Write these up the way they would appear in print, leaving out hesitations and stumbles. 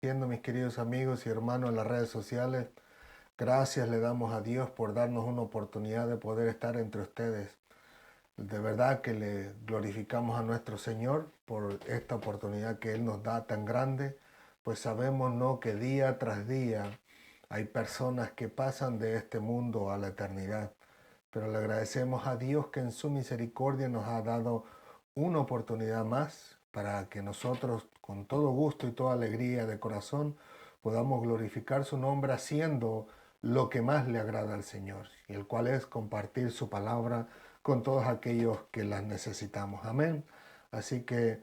Siendo mis queridos amigos y hermanos en las redes sociales, gracias le damos a Dios por darnos una oportunidad de poder estar entre ustedes. De verdad que le glorificamos a nuestro Señor por esta oportunidad que Él nos da tan grande, pues sabemos no que día tras día hay personas que pasan de este mundo a la eternidad, pero le agradecemos a Dios que en su misericordia nos ha dado una oportunidad más para que nosotros con todo gusto y toda alegría de corazón podamos glorificar su nombre haciendo lo que más le agrada al Señor, y el cual es compartir su palabra con todos aquellos que las necesitamos. Amén. Así que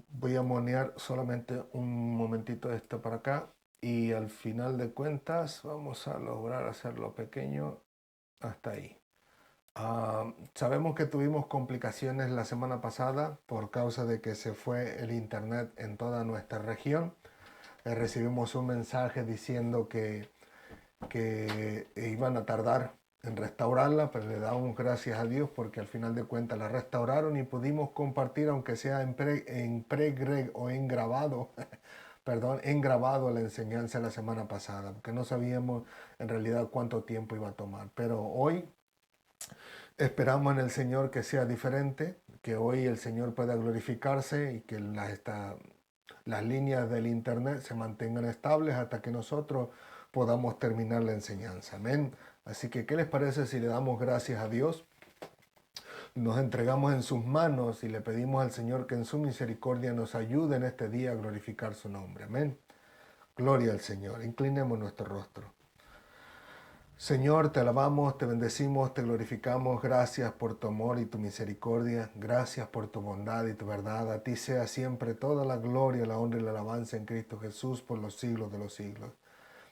voy a monear solamente un momentito esto para acá y al final de cuentas vamos a lograr hacerlo pequeño hasta ahí. Sabemos que tuvimos complicaciones la semana pasada por causa de que se fue el internet en toda nuestra región. Recibimos un mensaje diciendo que iban a tardar en restaurarla, pero le damos gracias a Dios porque al final de cuentas la restauraron y pudimos compartir, aunque sea o en grabado, perdón, en grabado la enseñanza la semana pasada, porque no sabíamos en realidad cuánto tiempo iba a tomar. Pero hoy esperamos en el Señor que sea diferente, que hoy el Señor pueda glorificarse y que las líneas del Internet se mantengan estables hasta que nosotros podamos terminar la enseñanza. Amén. Así que, ¿qué les parece si le damos gracias a Dios? Nos entregamos en sus manos y le pedimos al Señor que en su misericordia nos ayude en este día a glorificar su nombre. Amén. Gloria al Señor. Inclinemos nuestro rostro. Señor, te alabamos, te bendecimos, te glorificamos. Gracias por tu amor y tu misericordia. Gracias por tu bondad y tu verdad. A ti sea siempre toda la gloria, la honra y la alabanza en Cristo Jesús por los siglos de los siglos.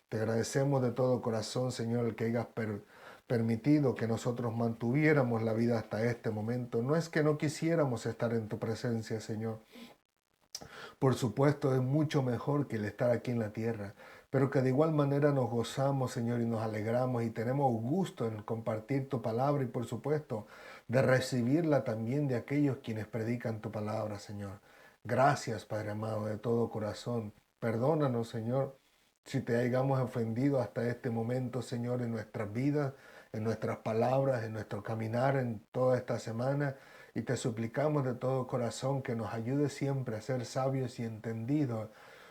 Te agradecemos de todo corazón, Señor, el que hayas permitido que nosotros mantuviéramos la vida hasta este momento. No es que no quisiéramos estar en tu presencia, Señor. Por supuesto, es mucho mejor que el estar aquí en la tierra, pero que de igual manera nos gozamos, Señor, y nos alegramos y tenemos gusto en compartir tu palabra y, por supuesto, de recibirla también de aquellos quienes predican tu palabra, Señor. Gracias, Padre amado, de todo corazón. Perdónanos, Señor, si te hayamos ofendido hasta este momento, Señor, en nuestras vidas, en nuestras palabras, en nuestro caminar en toda esta semana. Y te suplicamos de todo corazón que nos ayude siempre a ser sabios y entendidos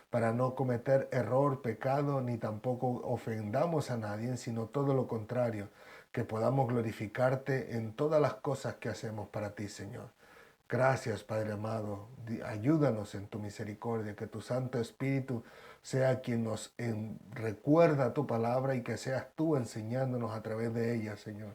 para no cometer error, pecado, ni tampoco ofendamos a nadie, sino todo lo contrario, que podamos glorificarte en todas las cosas que hacemos para ti, Señor. Gracias, Padre amado. Ayúdanos en tu misericordia, que tu Santo Espíritu sea quien nos recuerda tu palabra y que seas tú enseñándonos a través de ella, Señor.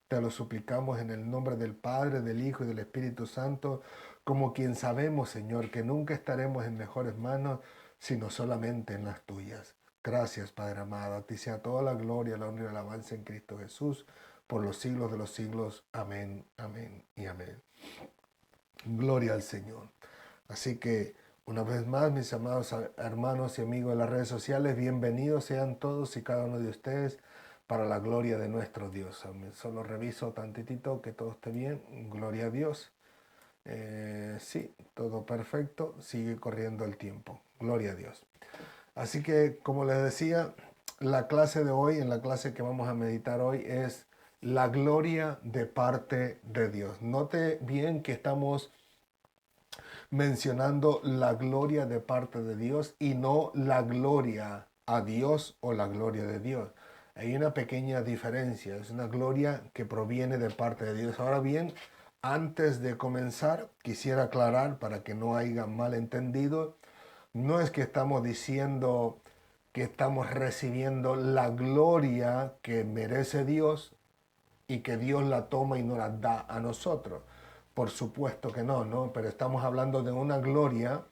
Te lo suplicamos en el nombre del Padre, del Hijo y del Espíritu Santo, como quien sabemos, Señor, que nunca estaremos en mejores manos, sino solamente en las tuyas. Gracias, Padre amado. A ti sea toda la gloria, la honra y la alabanza en Cristo Jesús, por los siglos de los siglos. Amén, amén y amén. Gloria al Señor. Así que, una vez más, mis amados hermanos y amigos de las redes sociales, bienvenidos sean todos y cada uno de ustedes para la gloria de nuestro Dios. Amén. Solo reviso tantitito que todo esté bien. Gloria a Dios. Sí, todo perfecto. Sigue corriendo el tiempo. Gloria a Dios. Así que, como les decía, la clase de hoy, en la clase que vamos a meditar hoy, es la gloria de parte de Dios. Note bien que estamos mencionando la gloria de parte de Dios y no la gloria a Dios o la gloria de Dios. Hay una pequeña diferencia, es una gloria que proviene de parte de Dios. Ahora bien, antes de comenzar, quisiera aclarar para que no haya malentendido, no es que estamos diciendo que estamos recibiendo la gloria que merece Dios y que Dios la toma y nos la da a nosotros. Por supuesto que no, ¿no? Pero estamos hablando de una gloria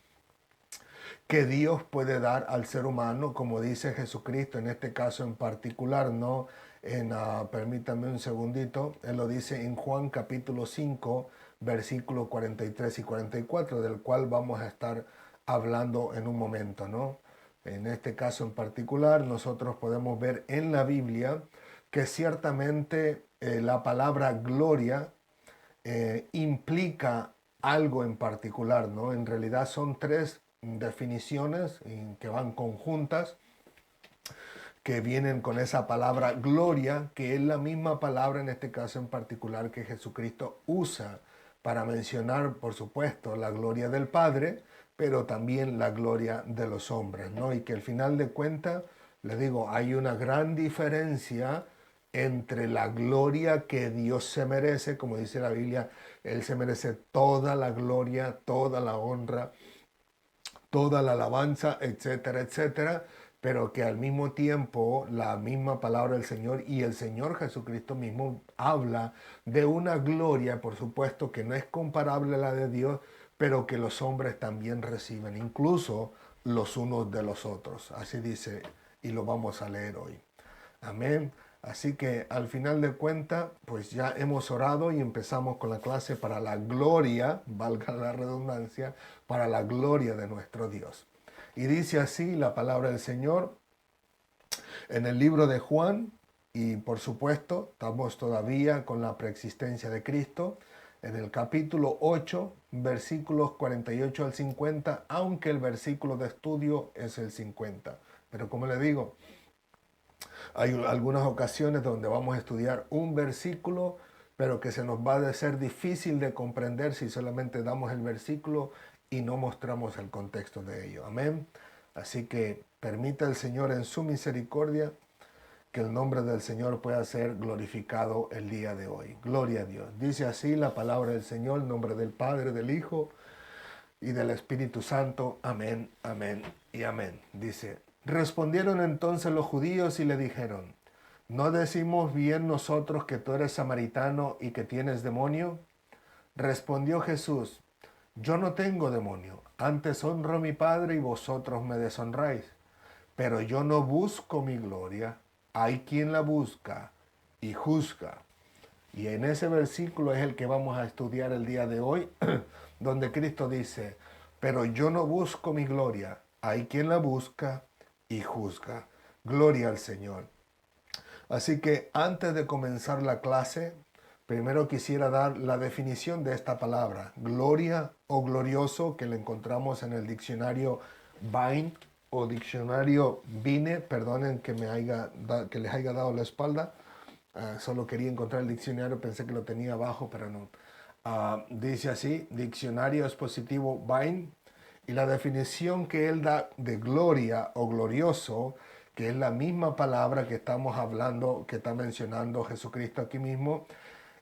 que Dios puede dar al ser humano, como dice Jesucristo en este caso en particular, ¿no? Permítame un segundito, Él lo dice en Juan capítulo 5, versículos 43 y 44, del cual vamos a estar hablando en un momento, ¿no? En este caso en particular, nosotros podemos ver en la Biblia que ciertamente la palabra gloria implica algo en particular, ¿no? En realidad son tres definiciones que van conjuntas, que vienen con esa palabra gloria, que es la misma palabra en este caso en particular que Jesucristo usa para mencionar, por supuesto, la gloria del Padre, pero también la gloria de los hombres, ¿no? Y que al final de cuentas, les digo, hay una gran diferencia entre la gloria que Dios se merece, como dice la Biblia, Él se merece toda la gloria, toda la honra, toda la alabanza, etcétera, etcétera, pero que al mismo tiempo la misma palabra del Señor y el Señor Jesucristo mismo habla de una gloria, por supuesto, que no es comparable a la de Dios, pero que los hombres también reciben, incluso los unos de los otros. Así dice, y lo vamos a leer hoy. Amén. Así que al final de cuentas, pues ya hemos orado y empezamos con la clase para la gloria, valga la redundancia, para la gloria de nuestro Dios. Y dice así la palabra del Señor en el libro de Juan, y por supuesto estamos todavía con la preexistencia de Cristo, en el capítulo 8, versículos 48 al 50, aunque el versículo de estudio es el 50. Pero como le digo, hay algunas ocasiones donde vamos a estudiar un versículo, pero que se nos va a ser difícil de comprender si solamente damos el versículo y no mostramos el contexto de ello. Amén. Así que permita el Señor en su misericordia que el nombre del Señor pueda ser glorificado el día de hoy. Gloria a Dios. Dice así la palabra del Señor, en nombre del Padre, del Hijo y del Espíritu Santo. Amén, amén y amén. Dice, respondieron entonces los judíos y le dijeron, ¿no decimos bien nosotros que tú eres samaritano y que tienes demonio? Respondió Jesús, yo no tengo demonio, antes honro a mi Padre y vosotros me deshonráis. Pero yo no busco mi gloria, hay quien la busca y juzga. Y en ese versículo es el que vamos a estudiar el día de hoy, donde Cristo dice, pero yo no busco mi gloria, hay quien la busca y juzga. Gloria al Señor. Así que antes de comenzar la clase, primero quisiera dar la definición de esta palabra, gloria o glorioso, que le encontramos en el diccionario Vine o diccionario Vine, perdonen que, que les haya dado la espalda. Solo quería encontrar el diccionario, pensé que lo tenía abajo, pero no. Dice así, diccionario expositivo Vine, y la definición que él da de gloria o glorioso, que es la misma palabra que estamos hablando, que está mencionando Jesucristo aquí mismo,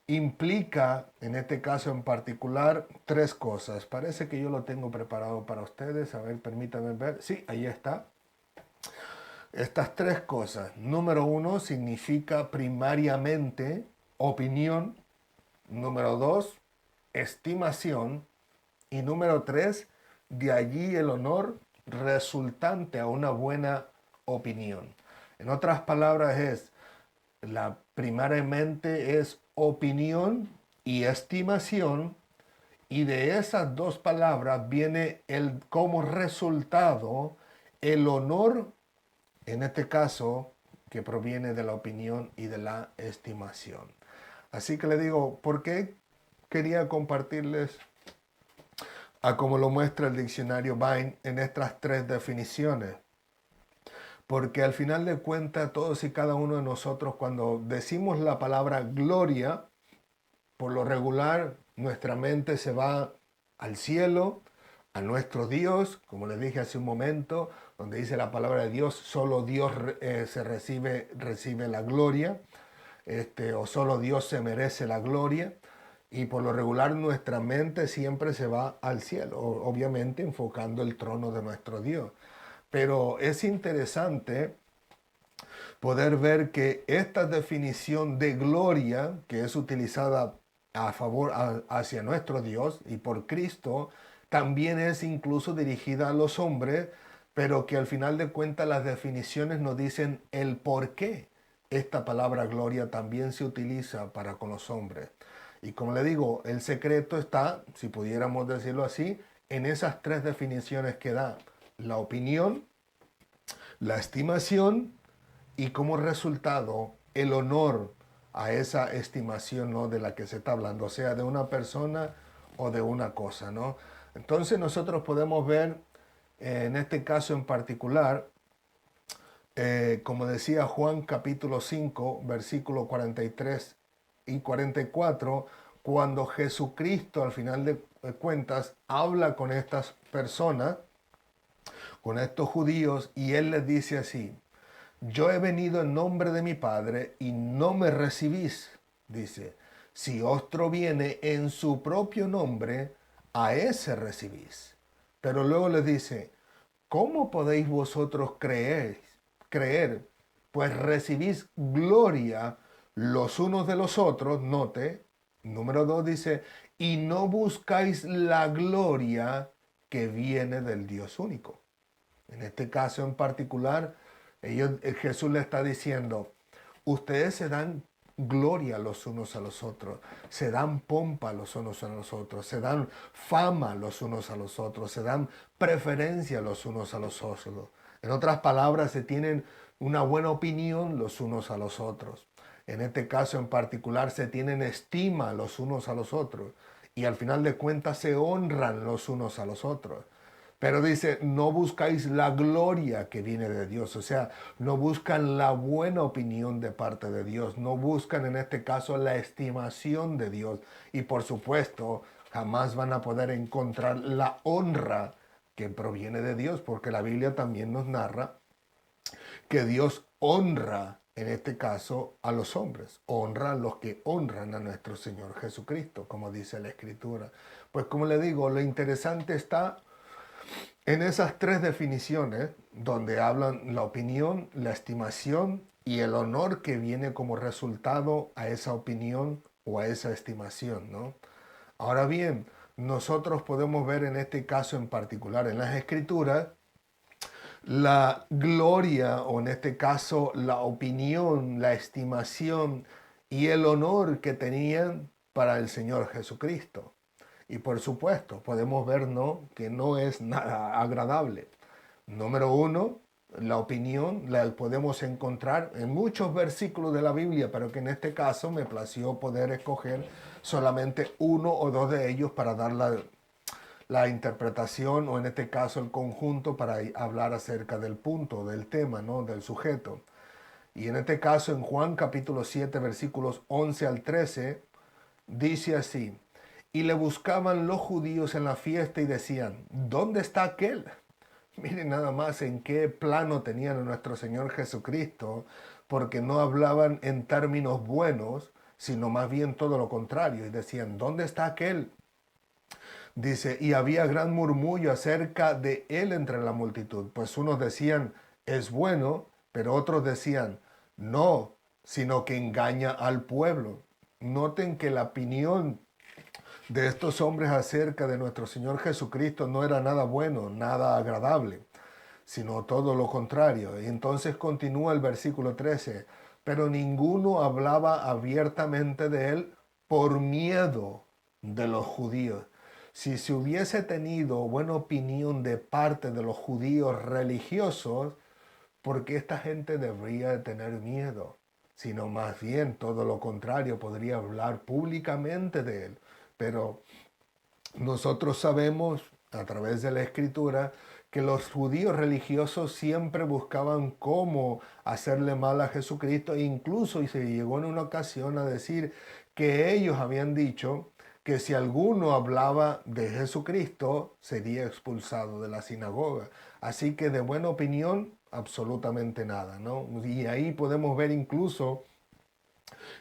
implica, en este caso en particular, tres cosas. Parece que yo lo tengo preparado para ustedes. A ver, permítanme ver. Sí, ahí está. Estas tres cosas. Número uno, significa primariamente opinión. Número dos, estimación. Y número tres, de allí el honor resultante a una buena opinión. En otras palabras es, la primariamente es opinión y estimación, y de esas dos palabras viene el como resultado el honor, en este caso, que proviene de la opinión y de la estimación. Así que le digo, ¿por qué quería compartirles a como lo muestra el diccionario Vine en estas tres definiciones? Porque al final de cuentas, todos y cada uno de nosotros, cuando decimos la palabra gloria, por lo regular, nuestra mente se va al cielo, a nuestro Dios, como les dije hace un momento, donde dice la palabra de Dios, solo Dios recibe la gloria, o solo Dios se merece la gloria. Y por lo regular nuestra mente siempre se va al cielo, obviamente enfocando el trono de nuestro Dios. Pero es interesante poder ver que esta definición de gloria, que es utilizada a favor hacia nuestro Dios y por Cristo, también es incluso dirigida a los hombres, pero que al final de cuentas las definiciones nos dicen el por qué esta palabra gloria también se utiliza para con los hombres. Y como le digo, el secreto está, si pudiéramos decirlo así, en esas tres definiciones que da: la opinión, la estimación y como resultado el honor a esa estimación, ¿no?, de la que se está hablando, sea de una persona o de una cosa, ¿no? Entonces nosotros podemos ver En este caso en particular, como decía Juan capítulo 5, versículo 43 y 44, cuando Jesucristo al final de cuentas habla con estas personas, con estos judíos, y él les dice así: yo he venido en nombre de mi Padre y no me recibís, dice. Si otro viene en su propio nombre, a ese recibís. Pero luego les dice: ¿cómo podéis vosotros creer? Pues recibís gloria los unos de los otros, note. Número 2 dice: y no buscáis la gloria que viene del Dios único. En este caso en particular, Jesús le está diciendo: ustedes se dan gloria los unos a los otros, se dan pompa los unos a los otros, se dan fama los unos a los otros, se dan preferencia los unos a los otros. En otras palabras, se tienen una buena opinión los unos a los otros. En este caso en particular, se tienen estima los unos a los otros y al final de cuentas se honran los unos a los otros. Pero dice: no buscáis la gloria que viene de Dios, o sea, no buscan la buena opinión de parte de Dios, no buscan en este caso la estimación de Dios y por supuesto jamás van a poder encontrar la honra que proviene de Dios, porque la Biblia también nos narra que Dios honra en este caso a los hombres, honra a los que honran a nuestro Señor Jesucristo, como dice la Escritura. Pues como le digo, lo interesante está en esas tres definiciones, donde hablan la opinión, la estimación y el honor que viene como resultado a esa opinión o a esa estimación, ¿no? Ahora bien, nosotros podemos ver en este caso en particular en las Escrituras la gloria, o en este caso la opinión, la estimación y el honor que tenían para el Señor Jesucristo. Y por supuesto, podemos ver, ¿no?, que no es nada agradable. Número uno, la opinión la podemos encontrar en muchos versículos de la Biblia, pero que en este caso me plació poder escoger solamente uno o dos de ellos para dar la interpretación, o en este caso el conjunto, para hablar acerca del punto, del tema, ¿no?, del sujeto. Y en este caso en Juan capítulo 7 versículos 11 al 13 dice así: y le buscaban los judíos en la fiesta y decían: ¿dónde está aquel? Miren nada más en qué plano tenían a nuestro Señor Jesucristo, porque no hablaban en términos buenos, sino más bien todo lo contrario, y decían: ¿dónde está aquel? Dice: y había gran murmullo acerca de él entre la multitud, pues unos decían: es bueno, pero otros decían: no, sino que engaña al pueblo. Noten que la opinión de estos hombres acerca de nuestro Señor Jesucristo no era nada bueno, nada agradable, sino todo lo contrario. Y entonces continúa el versículo 13: pero ninguno hablaba abiertamente de él por miedo de los judíos. Si se hubiese tenido buena opinión de parte de los judíos religiosos, ¿por qué esta gente debería de tener miedo? Sino más bien todo lo contrario, podría hablar públicamente de él. Pero nosotros sabemos a través de la Escritura que los judíos religiosos siempre buscaban cómo hacerle mal a Jesucristo, e incluso y se llegó en una ocasión a decir que ellos habían dicho que si alguno hablaba de Jesucristo sería expulsado de la sinagoga. Así que de buena opinión, absolutamente nada, ¿no? Y ahí podemos ver incluso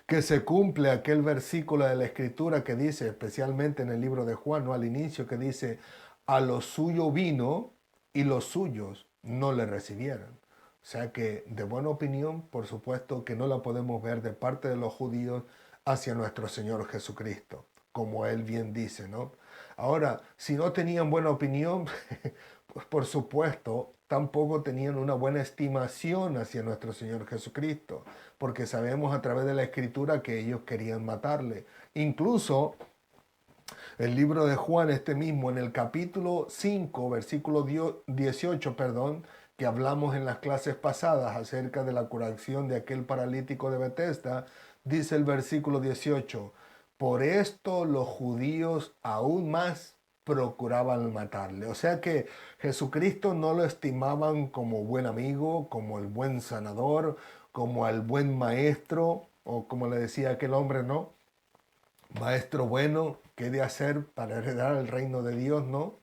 que se cumple aquel versículo de la Escritura que dice, especialmente en el libro de Juan, ¿no?, al inicio, que dice: a lo suyo vino y los suyos no le recibieron. O sea que de buena opinión, por supuesto que no la podemos ver de parte de los judíos hacia nuestro Señor Jesucristo, como él bien dice, ¿no? Ahora, si no tenían buena opinión, pues por supuesto, tampoco tenían una buena estimación hacia nuestro Señor Jesucristo, porque sabemos a través de la Escritura que ellos querían matarle. Incluso el libro de Juan, este mismo, en el capítulo 5, versículo 18, perdón, que hablamos en las clases pasadas acerca de la curación de aquel paralítico de Betesda, dice el versículo 18: por esto los judíos aún más procuraban matarle. O sea que Jesucristo no lo estimaban como buen amigo, como el buen sanador, como el buen maestro, o como le decía aquel hombre, ¿no? Maestro bueno, ¿qué de hacer para heredar el reino de Dios, no?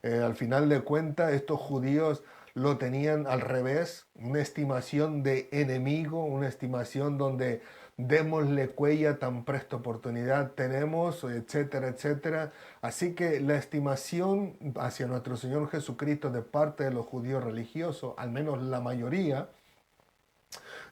Al final de cuentas, estos judíos lo tenían al revés, una estimación de enemigo, una estimación donde démosle cuella tan presta oportunidad tenemos, etcétera, etcétera. Así que la estimación hacia nuestro Señor Jesucristo de parte de los judíos religiosos, al menos la mayoría,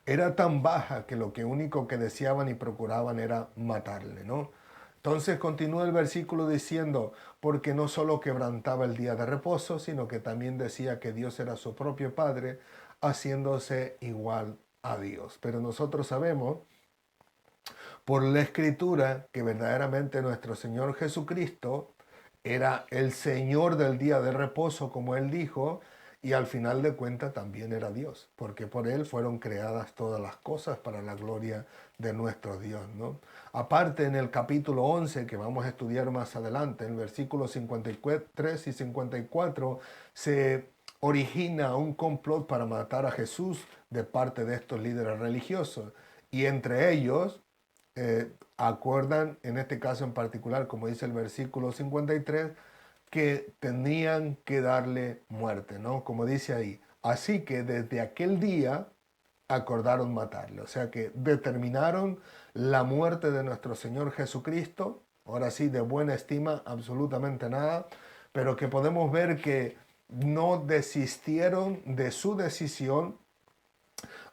era tan baja que lo que único que deseaban y procuraban era matarle, ¿no? Entonces continúa el versículo diciendo, porque no solo quebrantaba el día de reposo, sino que también decía que Dios era su propio Padre, haciéndose igual a Dios. Pero nosotros sabemos por la Escritura que verdaderamente nuestro Señor Jesucristo era el Señor del día de reposo, como Él dijo, y al final de cuentas también era Dios, porque por Él fueron creadas todas las cosas para la gloria de nuestro Dios, ¿no? Aparte, en el capítulo 11, que vamos a estudiar más adelante, en el versículo 53 y 54, se origina un complot para matar a Jesús de parte de estos líderes religiosos, y entre ellos acuerdan, en este caso en particular, como dice el versículo 53, que tenían que darle muerte, ¿no? Como dice ahí. Así que desde aquel día acordaron matarle. O sea que determinaron la muerte de nuestro Señor Jesucristo. Ahora sí, de buena estima, absolutamente nada. Pero que podemos ver que no desistieron de su decisión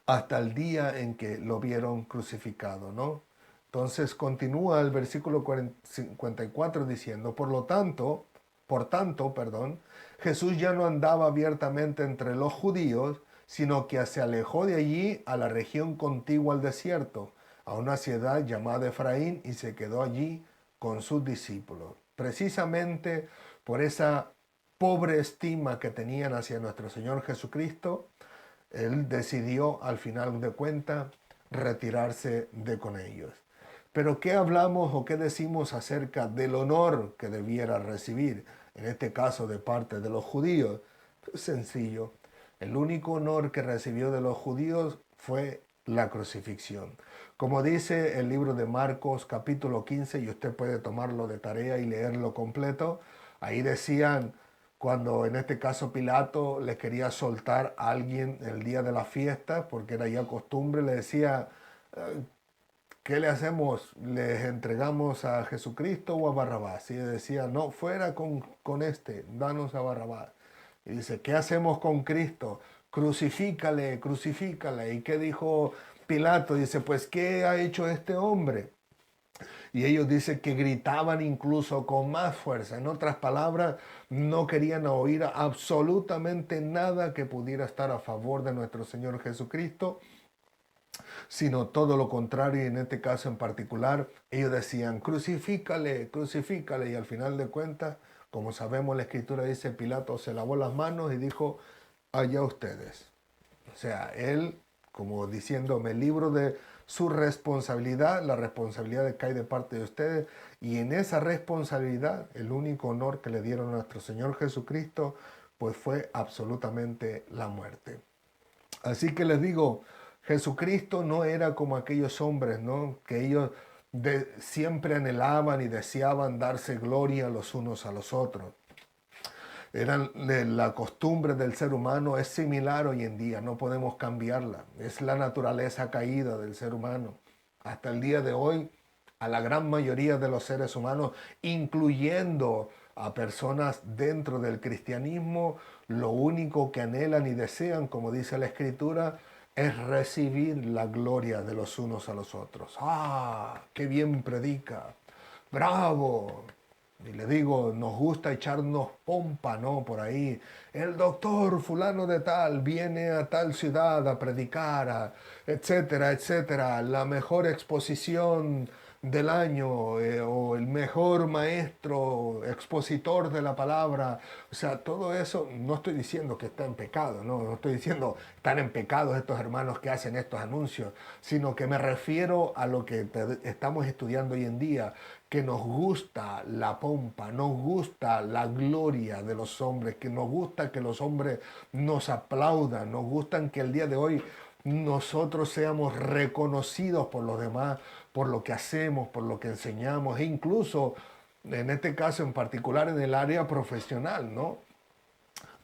hasta el día en que lo vieron crucificado, ¿no? Entonces continúa el versículo 54 diciendo, por tanto, perdón, Jesús ya no andaba abiertamente entre los judíos, sino que se alejó de allí a la región contigua al desierto, a una ciudad llamada Efraín, y se quedó allí con sus discípulos. Precisamente por esa pobre estima que tenían hacia nuestro Señor Jesucristo, Él decidió al final de cuentas retirarse de con ellos. Pero ¿qué hablamos o qué decimos acerca del honor que debiera recibir, en este caso de parte de los judíos? Pues sencillo, el único honor que recibió de los judíos fue la crucifixión. Como dice el libro de Marcos capítulo 15, y usted puede tomarlo de tarea y leerlo completo, ahí decían, cuando en este caso Pilato le quería soltar a alguien el día de la fiesta, porque era ya costumbre, le decía, ¿qué le hacemos? ¿Les entregamos a Jesucristo o a Barrabás? Y decía, no, fuera con este, danos a Barrabás. Y dice, ¿qué hacemos con Cristo? Crucifícale, crucifícale. ¿Y qué dijo Pilato? Dice, pues, ¿qué ha hecho este hombre? Y ellos dicen que gritaban incluso con más fuerza. En otras palabras, no querían oír absolutamente nada que pudiera estar a favor de nuestro Señor Jesucristo, sino todo lo contrario. Y en este caso en particular, ellos decían, crucifícale, crucifícale. Y al final de cuentas, como sabemos, la Escritura dice, Pilato se lavó las manos y dijo, allá ustedes. O sea, él, como diciendo, me libro de su responsabilidad, la responsabilidad cae de parte de ustedes, y en esa responsabilidad, el único honor que le dieron a nuestro Señor Jesucristo, pues fue absolutamente la muerte. Así que les digo, Jesucristo no era como aquellos hombres, ¿no? Que ellos siempre anhelaban y deseaban darse gloria los unos a los otros. La costumbre del ser humano es similar hoy en día, no podemos cambiarla. Es la naturaleza caída del ser humano. Hasta el día de hoy, a la gran mayoría de los seres humanos, incluyendo a personas dentro del cristianismo, lo único que anhelan y desean, como dice la Escritura, es recibir la gloria de los unos a los otros. ¡Ah! ¡Qué bien predica! ¡Bravo! Y le digo, nos gusta echarnos pompa, ¿no? Por ahí. El doctor fulano de tal viene a tal ciudad a predicar, etcétera, etcétera. La mejor exposición del año o el mejor maestro, expositor de la palabra. O sea, todo eso, no estoy diciendo que está en pecado, no estoy diciendo están en pecado estos hermanos que hacen estos anuncios, sino que me refiero a lo que estamos estudiando hoy en día, que nos gusta la pompa, nos gusta la gloria de los hombres, que nos gusta que los hombres nos aplaudan, nos gustan que el día de hoy nosotros seamos reconocidos por los demás, por lo que hacemos, por lo que enseñamos, e incluso en este caso en particular en el área profesional, ¿no?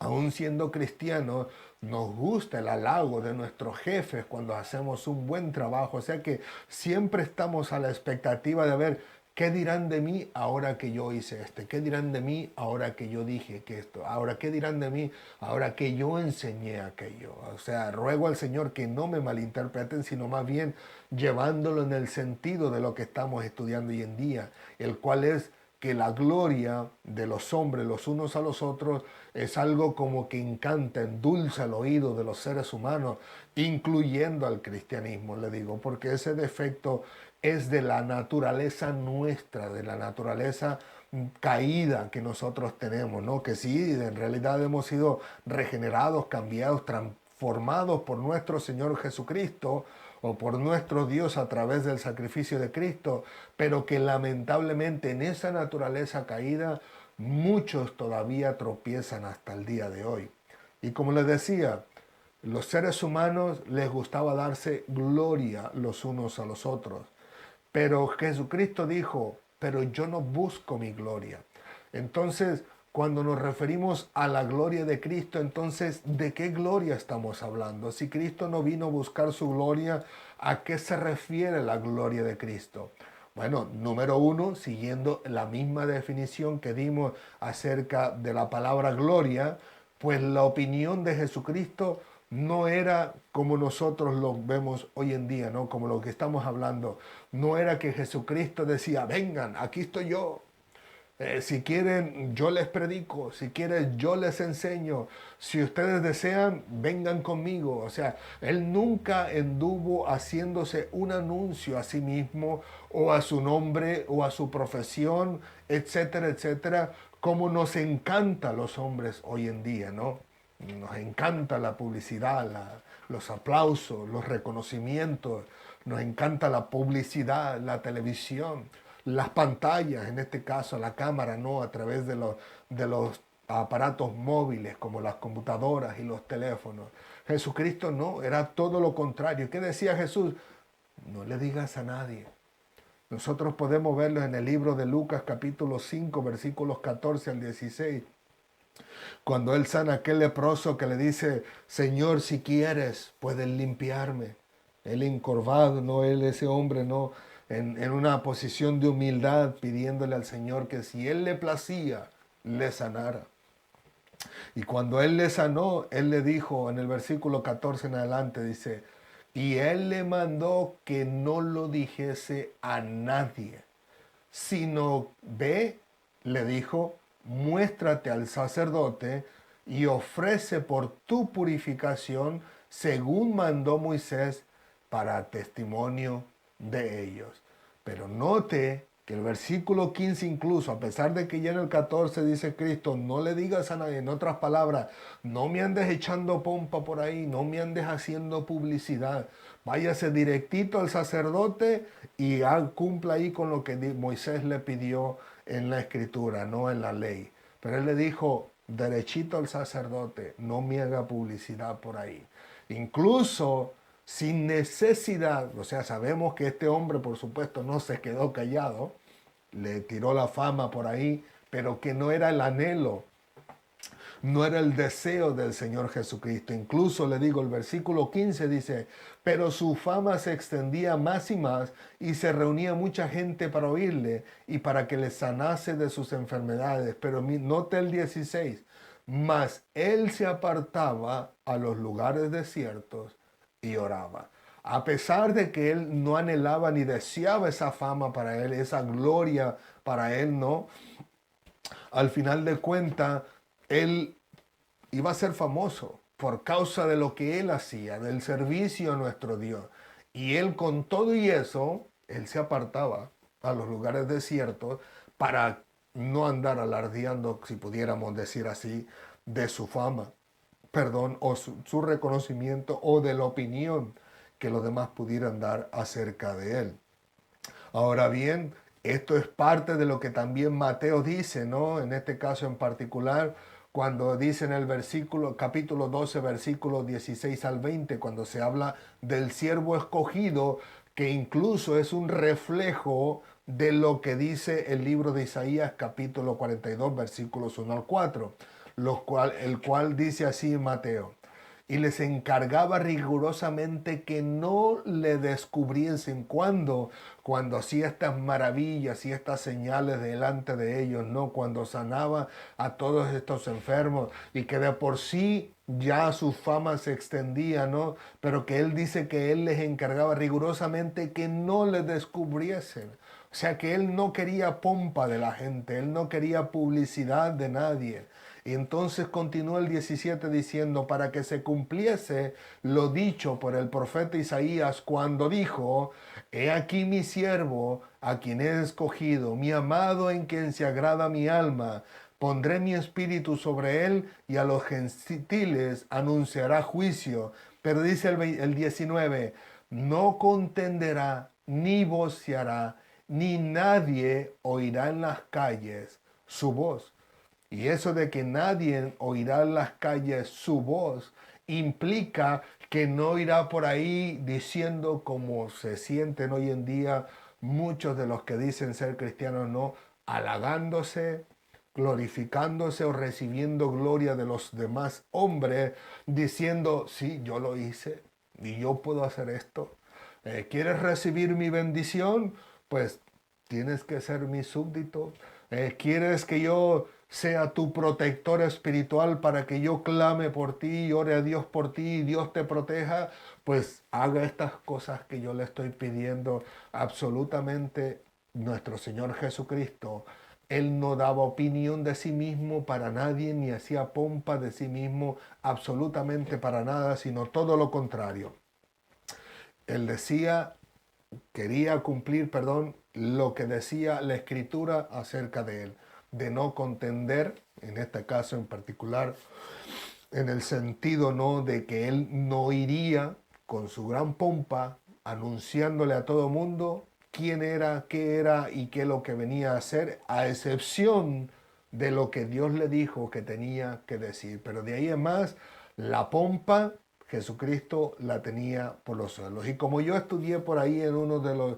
Aún siendo cristianos, nos gusta el halago de nuestros jefes cuando hacemos un buen trabajo. O sea que siempre estamos a la expectativa de ver qué dirán de mí ahora que yo hice esto, qué dirán de mí ahora que yo dije que esto, ahora qué dirán de mí ahora que yo enseñé aquello. O sea, ruego al Señor que no me malinterpreten, sino más bien llevándolo en el sentido de lo que estamos estudiando hoy en día, el cual es que la gloria de los hombres los unos a los otros es algo como que encanta, endulza el oído de los seres humanos, incluyendo al cristianismo, le digo, porque ese defecto es de la naturaleza nuestra, de la naturaleza caída que nosotros tenemos, ¿no? Que sí, en realidad hemos sido regenerados, cambiados, transformados por nuestro Señor Jesucristo, o por nuestro Dios a través del sacrificio de Cristo, pero que lamentablemente en esa naturaleza caída muchos todavía tropiezan hasta el día de hoy. Y como les decía, los seres humanos les gustaba darse gloria los unos a los otros, pero Jesucristo dijo, pero yo no busco mi gloria. Entonces, cuando nos referimos a la gloria de Cristo, entonces, ¿de qué gloria estamos hablando? Si Cristo no vino a buscar su gloria, ¿a qué se refiere la gloria de Cristo? Bueno, número uno, siguiendo la misma definición que dimos acerca de la palabra gloria, pues la opinión de Jesucristo no era como nosotros lo vemos hoy en día, ¿no? Como lo que estamos hablando. No era que Jesucristo decía, vengan, aquí estoy yo, si quieren, yo les predico. Si quieren, yo les enseño. Si ustedes desean, vengan conmigo. O sea, él nunca anduvo haciéndose un anuncio a sí mismo o a su nombre o a su profesión, etcétera, etcétera, como nos encanta a los hombres hoy en día, ¿no? Nos encanta la publicidad, los aplausos, los reconocimientos. Nos encanta la publicidad, la televisión, las pantallas, en este caso la cámara, ¿no? A través de los aparatos móviles como las computadoras y los teléfonos. Jesucristo no, era todo lo contrario. ¿Qué decía Jesús? No le digas a nadie. Nosotros podemos verlo en el libro de Lucas capítulo 5 versículos 14 al 16. Cuando él sana a aquel leproso que le dice, Señor, si quieres, puedes limpiarme. Él encorvado, no, él ese hombre, no, en una posición de humildad, pidiéndole al Señor que si él le placía, le sanara. Y cuando él le sanó, él le dijo en el versículo 14 en adelante, dice, y él le mandó que no lo dijese a nadie, sino ve, le dijo, muéstrate al sacerdote y ofrece por tu purificación según mandó Moisés para testimonio de ellos. Pero note que el versículo 15 incluso, a pesar de que ya en el 14 dice Cristo, no le digas a nadie, en otras palabras, no me andes echando pompa por ahí, no me andes haciendo publicidad, váyase directito al sacerdote y cumpla ahí con lo que Moisés le pidió en la escritura, no en la ley. Pero él le dijo, derechito al sacerdote, no me haga publicidad por ahí. Incluso sin necesidad, o sea, sabemos que este hombre, por supuesto, no se quedó callado, le tiró la fama por ahí, pero que no era el anhelo, no era el deseo del Señor Jesucristo. Incluso le digo, el versículo 15 dice, pero su fama se extendía más y más y se reunía mucha gente para oírle y para que le sanase de sus enfermedades. Pero note el 16, mas él se apartaba a los lugares desiertos y oraba. A pesar de que él no anhelaba ni deseaba esa fama para él, esa gloria para él, no. Al final de cuentas, él iba a ser famoso por causa de lo que él hacía, del servicio a nuestro Dios. Y él con todo y eso, él se apartaba. a los lugares desiertos para no andar alardeando, si pudiéramos decir así, de su fama, perdón, o su reconocimiento o de la opinión que los demás pudieran dar acerca de él. Ahora bien, esto es parte de lo que también Mateo dice, ¿no? En este caso en particular, cuando dice en el versículo, capítulo 12, versículos 16 al 20, cuando se habla del siervo escogido, que incluso es un reflejo de lo que dice el libro de Isaías, capítulo 42, versículos 1 al 4, el cual dice así Mateo: y les encargaba rigurosamente que no le descubriesen cuando hacía estas maravillas y estas señales delante de ellos, ¿no? Cuando sanaba a todos estos enfermos y que de por sí ya su fama se extendía, ¿no? Pero que él dice que él les encargaba rigurosamente que no le descubriesen. O sea que él no quería pompa de la gente, él no quería publicidad de nadie. Y entonces continúa el 17 diciendo: para que se cumpliese lo dicho por el profeta Isaías cuando dijo: he aquí mi siervo, a quien he escogido, mi amado en quien se agrada mi alma. Pondré mi espíritu sobre él y a los gentiles anunciará juicio. Pero dice el 19, no contenderá, ni voceará, ni nadie oirá en las calles su voz. Y eso de que nadie oirá en las calles su voz implica que no irá por ahí diciendo como se sienten hoy en día muchos de los que dicen ser cristianos, no, halagándose, glorificándose o recibiendo gloria de los demás hombres, diciendo: sí, yo lo hice y yo puedo hacer esto. ¿Quieres recibir mi bendición? Pues tienes que ser mi súbdito. ¿Quieres que yo sea tu protector espiritual para que yo clame por ti y ore a Dios por ti y Dios te proteja? Pues haga estas cosas que yo le estoy pidiendo. Absolutamente, nuestro Señor Jesucristo, Él no daba opinión de sí mismo para nadie, ni hacía pompa de sí mismo absolutamente para nada, sino todo lo contrario. Él decía, quería cumplir, perdón, lo que decía la Escritura acerca de él, de no contender, en este caso en particular, en el sentido no de que él no iría con su gran pompa anunciándole a todo mundo quién era, qué era y qué es lo que venía a hacer, a excepción de lo que Dios le dijo que tenía que decir. Pero de ahí en más, la pompa Jesucristo la tenía por los suelos. Y como yo estudié por ahí en uno de los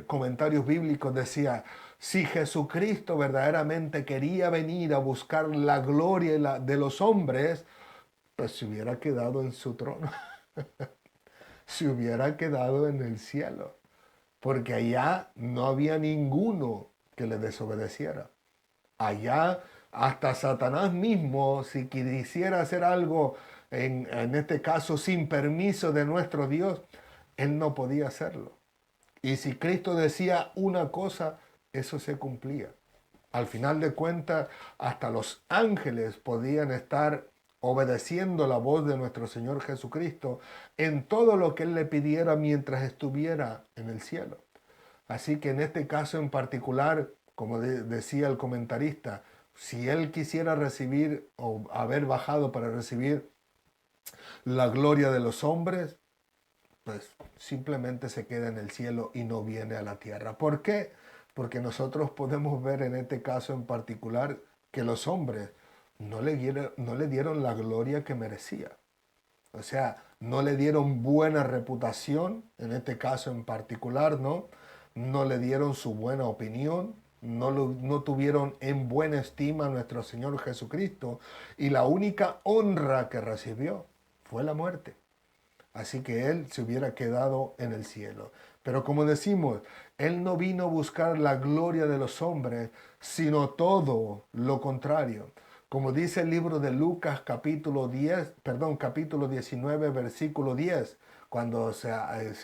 comentarios bíblicos, decía: si Jesucristo verdaderamente quería venir a buscar la gloria de los hombres, pues se hubiera quedado en su trono, se hubiera quedado en el cielo, porque allá no había ninguno que le desobedeciera. Allá hasta Satanás mismo, si quisiera hacer algo, en este caso sin permiso de nuestro Dios, él no podía hacerlo. Y si Cristo decía una cosa, eso se cumplía. Al final de cuentas, hasta los ángeles podían estar obedeciendo la voz de nuestro Señor Jesucristo en todo lo que Él le pidiera mientras estuviera en el cielo. Así que en este caso en particular, como decía el comentarista, si Él quisiera recibir o haber bajado para recibir la gloria de los hombres, pues simplemente se queda en el cielo y no viene a la tierra. ¿Por qué? Porque nosotros podemos ver en este caso en particular que los hombres no le dieron la gloria que merecía. O sea, no le dieron buena reputación, en este caso en particular, ¿no? No le dieron su buena opinión, no tuvieron en buena estima a nuestro Señor Jesucristo, y la única honra que recibió fue la muerte. Así que él se hubiera quedado en el cielo. Pero como decimos, él no vino a buscar la gloria de los hombres, sino todo lo contrario. Como dice el libro de Lucas capítulo 10, perdón, capítulo 19, versículo 10, cuando se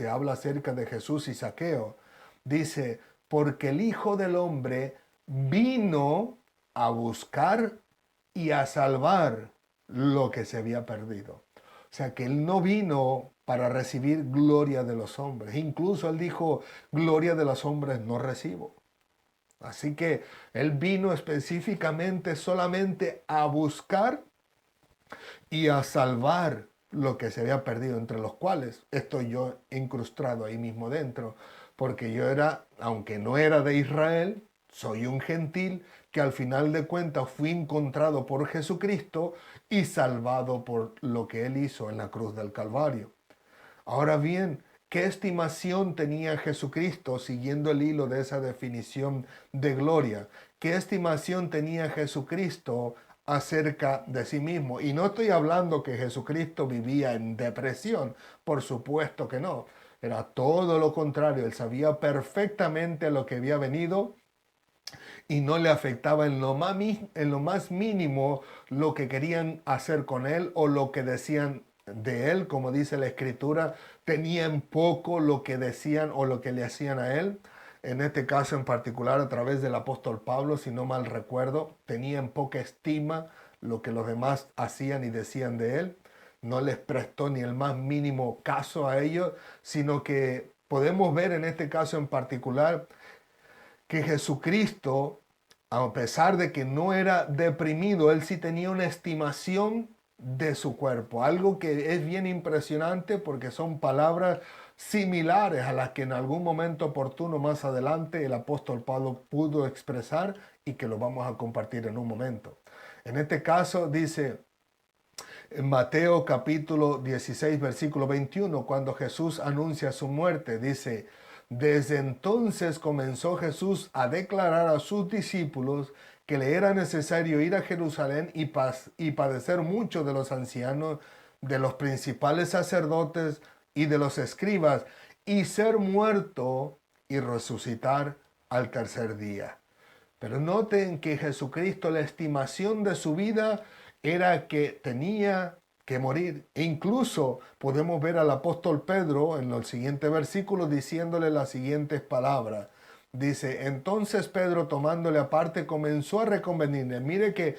habla acerca de Jesús y Zaqueo, dice: porque el Hijo del Hombre vino a buscar y a salvar lo que se había perdido. O sea que Él no vino para recibir gloria de los hombres. Incluso Él dijo, gloria de los hombres no recibo. Así que Él vino específicamente solamente a buscar y a salvar lo que se había perdido, entre los cuales estoy yo incrustado ahí mismo dentro, porque yo era, aunque no era de Israel, soy un gentil que al final de cuentas fui encontrado por Jesucristo y salvado por lo que Él hizo en la cruz del Calvario. Ahora bien, ¿qué estimación tenía Jesucristo siguiendo el hilo de esa definición de gloria? ¿Qué estimación tenía Jesucristo acerca de sí mismo? Y no estoy hablando que Jesucristo vivía en depresión, por supuesto que no. Era todo lo contrario, él sabía perfectamente a lo que había venido y no le afectaba en lo más mínimo lo que querían hacer con él o lo que decían de él, como dice la escritura, tenía en poco lo que decían o lo que le hacían a él. En este caso en particular a través del apóstol Pablo, si no mal recuerdo, tenía en poca estima lo que los demás hacían y decían de él. No les prestó ni el más mínimo caso a ellos, sino que podemos ver en este caso en particular que Jesucristo, a pesar de que no era deprimido, él sí tenía una estimación de su cuerpo, algo que es bien impresionante porque son palabras similares a las que en algún momento oportuno más adelante el apóstol Pablo pudo expresar y que lo vamos a compartir en un momento. En este caso dice en Mateo capítulo 16 versículo 21, cuando Jesús anuncia su muerte, dice: desde entonces comenzó Jesús a declarar a sus discípulos que le era necesario ir a Jerusalén y padecer mucho de los ancianos, de los principales sacerdotes y de los escribas, y ser muerto y resucitar al tercer día. Pero noten que Jesucristo, la estimación de su vida era que tenía que morir. E incluso podemos ver al apóstol Pedro en el siguiente versículo diciéndole las siguientes palabras. Dice, entonces Pedro tomándole aparte comenzó a reconvenirle. Mire que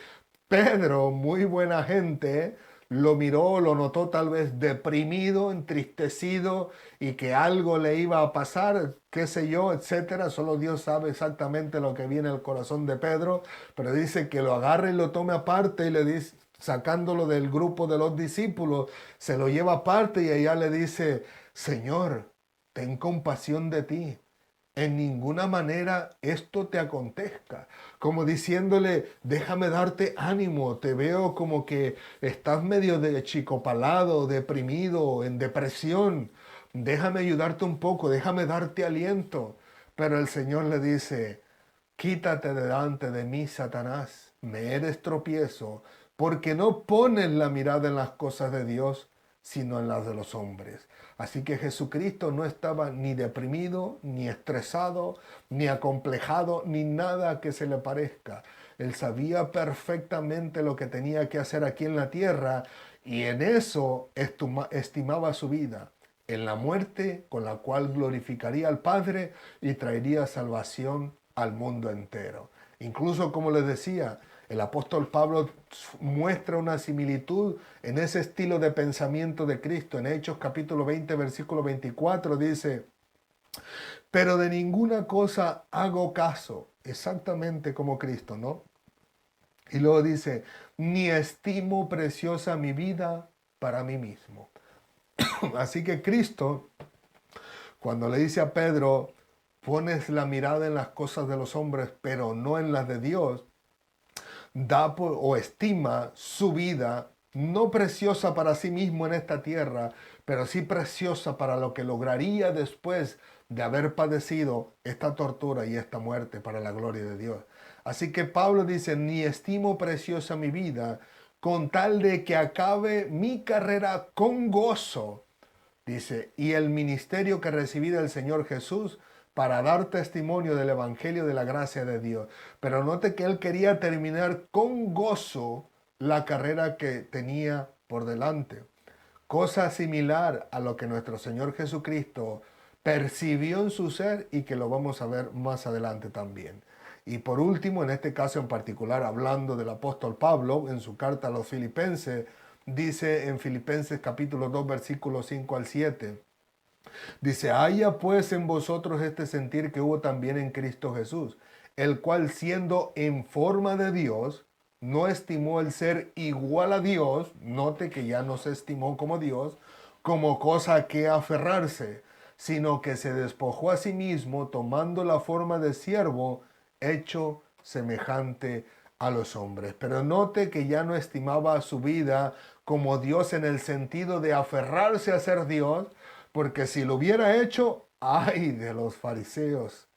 Pedro, muy buena gente, lo miró, lo notó tal vez deprimido, entristecido y que algo le iba a pasar, qué sé yo, etcétera. Solo Dios sabe exactamente lo que viene al corazón de Pedro, pero dice que lo agarre y lo tome aparte y le dice, sacándolo del grupo de los discípulos, se lo lleva aparte y ella le dice, Señor, ten compasión de ti. En ninguna manera esto te acontezca. Como diciéndole, déjame darte ánimo, te veo como que estás medio de chicopalado, deprimido, en depresión. Déjame ayudarte un poco, déjame darte aliento. Pero el Señor le dice, quítate delante de mí, Satanás, me eres tropiezo, porque no pones la mirada en las cosas de Dios, sino en las de los hombres. Así que Jesucristo no estaba ni deprimido, ni estresado, ni acomplejado, ni nada que se le parezca. Él sabía perfectamente lo que tenía que hacer aquí en la tierra y en eso estimaba su vida, en la muerte con la cual glorificaría al Padre y traería salvación al mundo entero. Incluso, como les decía, el apóstol Pablo muestra una similitud en ese estilo de pensamiento de Cristo. En Hechos capítulo 20, versículo 24 dice, pero de ninguna cosa hago caso, exactamente como Cristo, ¿no? Y luego dice, ni estimo preciosa mi vida para mí mismo. Así que Cristo, cuando le dice a Pedro, pones la mirada en las cosas de los hombres, pero no en las de Dios, da o estima su vida no preciosa para sí mismo en esta tierra, pero sí preciosa para lo que lograría después de haber padecido esta tortura y esta muerte para la gloria de Dios. Así que Pablo dice, ni estimo preciosa mi vida, con tal de que acabe mi carrera con gozo. Dice, y el ministerio que recibí del Señor Jesús para dar testimonio del Evangelio de la gracia de Dios. Pero note que él quería terminar con gozo la carrera que tenía por delante. Cosa similar a lo que nuestro Señor Jesucristo percibió en su ser y que lo vamos a ver más adelante también. Y por último, en este caso en particular, hablando del apóstol Pablo en su carta a los Filipenses, dice en Filipenses capítulo 2, versículos 5 al 7. Dice, haya pues en vosotros este sentir que hubo también en Cristo Jesús, el cual siendo en forma de Dios, no estimó el ser igual a Dios, note que ya no se estimó como Dios, como cosa a que aferrarse, sino que se despojó a sí mismo, tomando la forma de siervo, hecho semejante a los hombres. Pero note que ya no estimaba su vida como Dios en el sentido de aferrarse a ser Dios, porque si lo hubiera hecho, ay de los fariseos,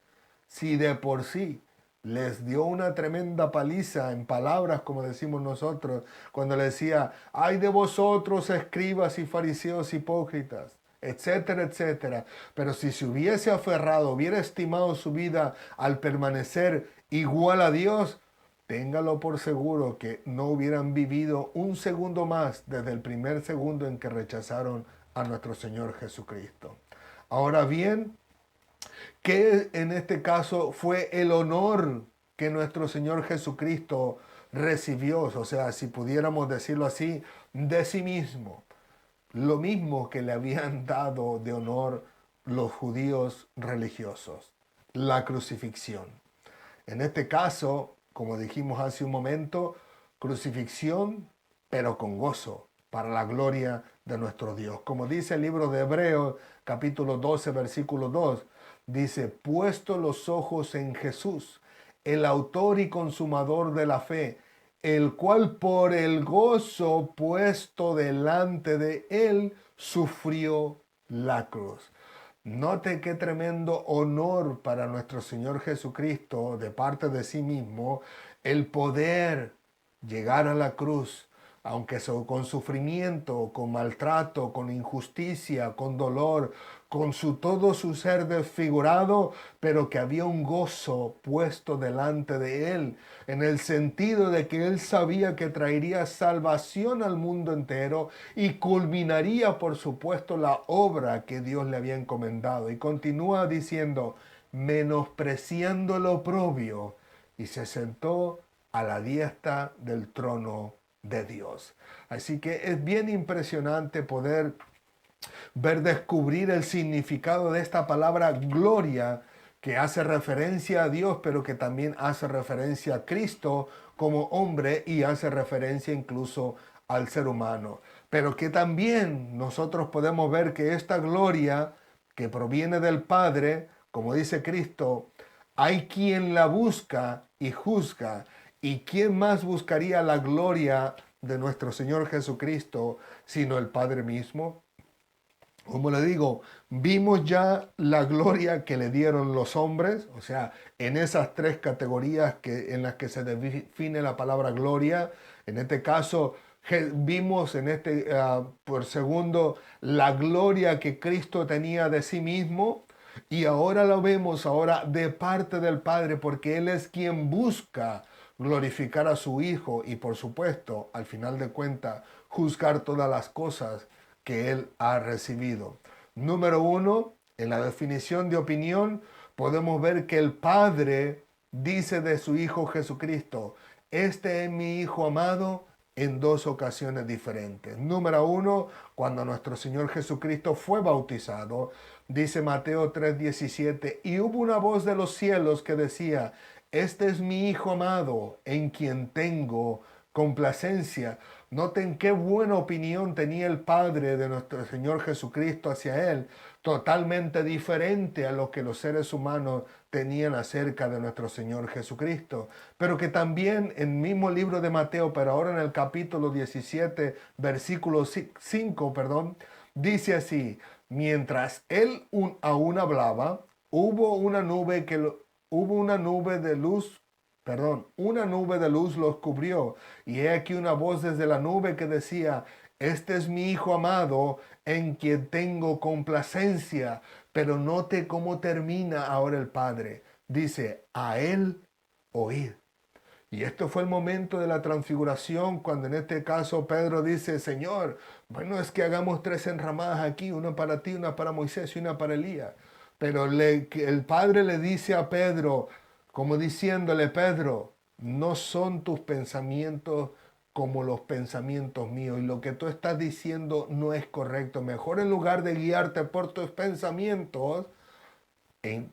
si de por sí les dio una tremenda paliza en palabras, como decimos nosotros, cuando le decía, ay de vosotros, escribas y fariseos hipócritas, etcétera, etcétera. Pero si se hubiese aferrado, hubiera estimado su vida al permanecer igual a Dios, téngalo por seguro que no hubieran vivido un segundo más desde el primer segundo en que rechazaron a nuestro Señor Jesucristo. Ahora bien, ¿qué en este caso fue el honor que nuestro Señor Jesucristo recibió? O sea, si pudiéramos decirlo así, de sí mismo. Lo mismo que le habían dado de honor los judíos religiosos, la crucifixión. En este caso, como dijimos hace un momento, crucifixión, pero con gozo, para la gloria de nuestro Dios. Como dice el libro de Hebreos, capítulo 12, versículo 2, dice, puesto los ojos en Jesús, el autor y consumador de la fe, el cual por el gozo puesto delante de él sufrió la cruz. Note qué tremendo honor para nuestro Señor Jesucristo de parte de sí mismo el poder llegar a la cruz, aunque con sufrimiento, con maltrato, con injusticia, con dolor, con todo su ser desfigurado, pero que había un gozo puesto delante de él, en el sentido de que él sabía que traería salvación al mundo entero y culminaría, por supuesto, la obra que Dios le había encomendado. Y continúa diciendo, menospreciando lo oprobio, y se sentó a la diestra del trono de Dios. Así que es bien impresionante poder descubrir el significado de esta palabra gloria, que hace referencia a Dios, pero que también hace referencia a Cristo como hombre y hace referencia incluso al ser humano. Pero que también nosotros podemos ver que esta gloria que proviene del Padre, como dice Cristo, hay quien la busca y juzga. ¿Y quién más buscaría la gloria de nuestro Señor Jesucristo sino el Padre mismo? Como le digo, vimos ya la gloria que le dieron los hombres, o sea, en esas tres categorías en las que se define la palabra gloria. En este caso, vimos por segundo la gloria que Cristo tenía de sí mismo, y ahora lo vemos ahora de parte del Padre, porque Él es quien busca glorificar a su Hijo y, por supuesto, al final de cuentas, juzgar todas las cosas que él ha recibido. Número uno, en la definición de opinión podemos ver que el Padre dice de su Hijo Jesucristo, este es mi Hijo amado, en dos ocasiones diferentes. Número uno, cuando nuestro Señor Jesucristo fue bautizado, dice Mateo 3:17, y hubo una voz de los cielos que decía, este es mi Hijo amado, en quien tengo complacencia. Noten qué buena opinión tenía el Padre de nuestro Señor Jesucristo hacia Él, totalmente diferente a lo que los seres humanos tenían acerca de nuestro Señor Jesucristo. Pero que también en el mismo libro de Mateo, pero ahora en el capítulo 17, versículo 5, dice así, mientras Él aún hablaba, hubo una nube de luz. Una nube de luz los cubrió, y he aquí una voz desde la nube que decía, este es mi Hijo amado, en quien tengo complacencia. Pero note cómo termina ahora el Padre. Dice, a él oíd. Y esto fue el momento de la transfiguración, cuando en este caso Pedro dice, Señor, bueno, es que hagamos tres enramadas aquí, una para ti, una para Moisés y una para Elías. Pero el Padre le dice a Pedro, como diciéndole, Pedro, no son tus pensamientos como los pensamientos míos, y lo que tú estás diciendo no es correcto. Mejor, en lugar de guiarte por tus pensamientos,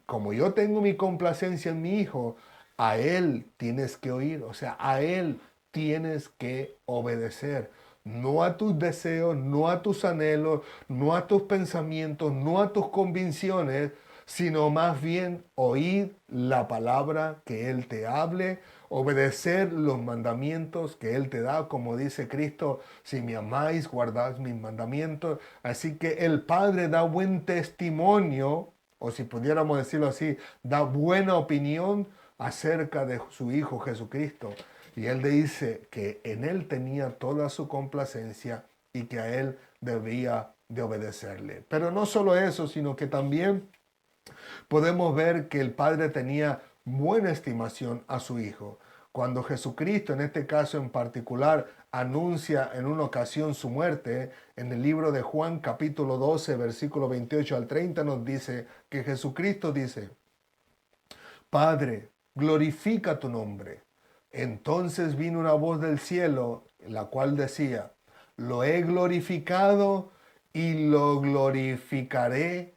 como yo tengo mi complacencia en mi hijo, a él tienes que oír, o sea, a él tienes que obedecer. No a tus deseos, no a tus anhelos, no a tus pensamientos, no a tus convicciones, sino más bien oír la palabra que Él te hable, obedecer los mandamientos que Él te da, como dice Cristo: si me amáis, guardad mis mandamientos. Así que el Padre da buen testimonio, o si pudiéramos decirlo así, da buena opinión acerca de su Hijo Jesucristo. Y Él dice que en Él tenía toda su complacencia y que a Él debía de obedecerle. Pero no solo eso, sino que también podemos ver que el Padre tenía buena estimación a su Hijo. Cuando Jesucristo, en este caso en particular, anuncia en una ocasión su muerte, en el libro de Juan capítulo 12, versículo 28 al 30, nos dice que Jesucristo dice: Padre, glorifica tu nombre. Entonces vino una voz del cielo, la cual decía: lo he glorificado y lo glorificaré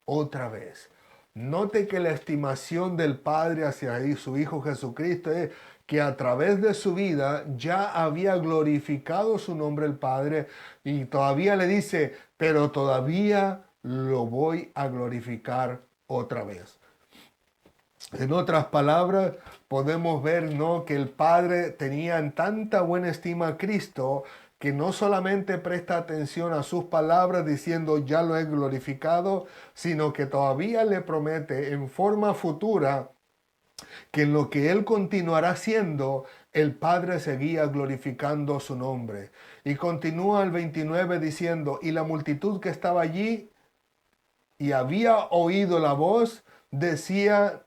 otra vez. Note que la estimación del Padre hacia su Hijo Jesucristo es que a través de su vida ya había glorificado su nombre el Padre, y todavía le dice: pero todavía lo voy a glorificar otra vez. En otras palabras, podemos ver, ¿no?, que el Padre tenía en tanta buena estima a Cristo que no solamente presta atención a sus palabras diciendo ya lo he glorificado, sino que todavía le promete en forma futura que en lo que Él continuará haciendo, el Padre seguía glorificando su nombre. Y continúa el 29 diciendo: y la multitud que estaba allí y había oído la voz, decía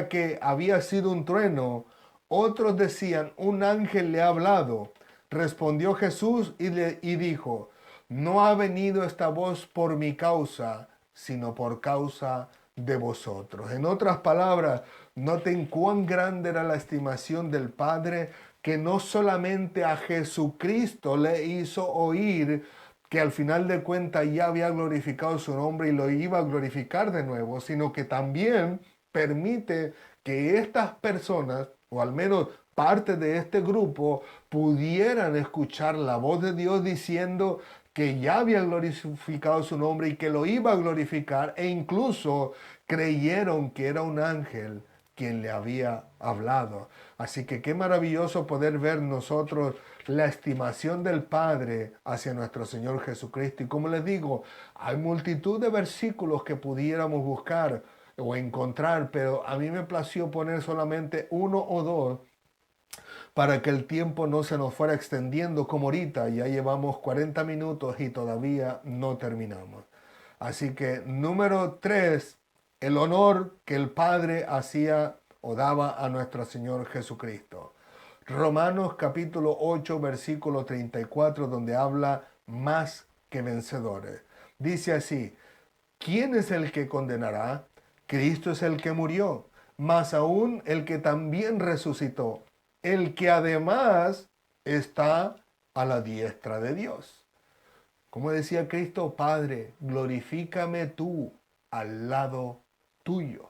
que había sido un trueno. Otros decían: un ángel le ha hablado. Respondió Jesús y dijo: no ha venido esta voz por mi causa, sino por causa de vosotros. En otras palabras, noten cuán grande era la estimación del Padre, que no solamente a Jesucristo le hizo oír que al final de cuentas ya había glorificado su nombre y lo iba a glorificar de nuevo, sino que también permite que estas personas, o al menos parte de este grupo, pudieran escuchar la voz de Dios diciendo que ya había glorificado su nombre y que lo iba a glorificar, e incluso creyeron que era un ángel quien le había hablado. Así que qué maravilloso poder ver nosotros la estimación del Padre hacia nuestro Señor Jesucristo. Y como les digo, hay multitud de versículos que pudiéramos buscar o encontrar, pero a mí me plació poner solamente uno o dos para que el tiempo no se nos fuera extendiendo como ahorita. Ya llevamos 40 minutos y todavía no terminamos. Así que número 3, el honor que el Padre hacía o daba a nuestro Señor Jesucristo. Romanos capítulo 8, versículo 34, donde habla más que vencedores. Dice así: ¿quién es el que condenará? Cristo es el que murió, más aún el que también resucitó, el que además está a la diestra de Dios. Como decía Cristo: Padre, glorifícame tú al lado tuyo.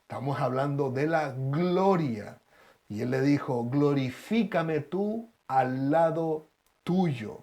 Estamos hablando de la gloria. Y Él le dijo: glorifícame tú al lado tuyo.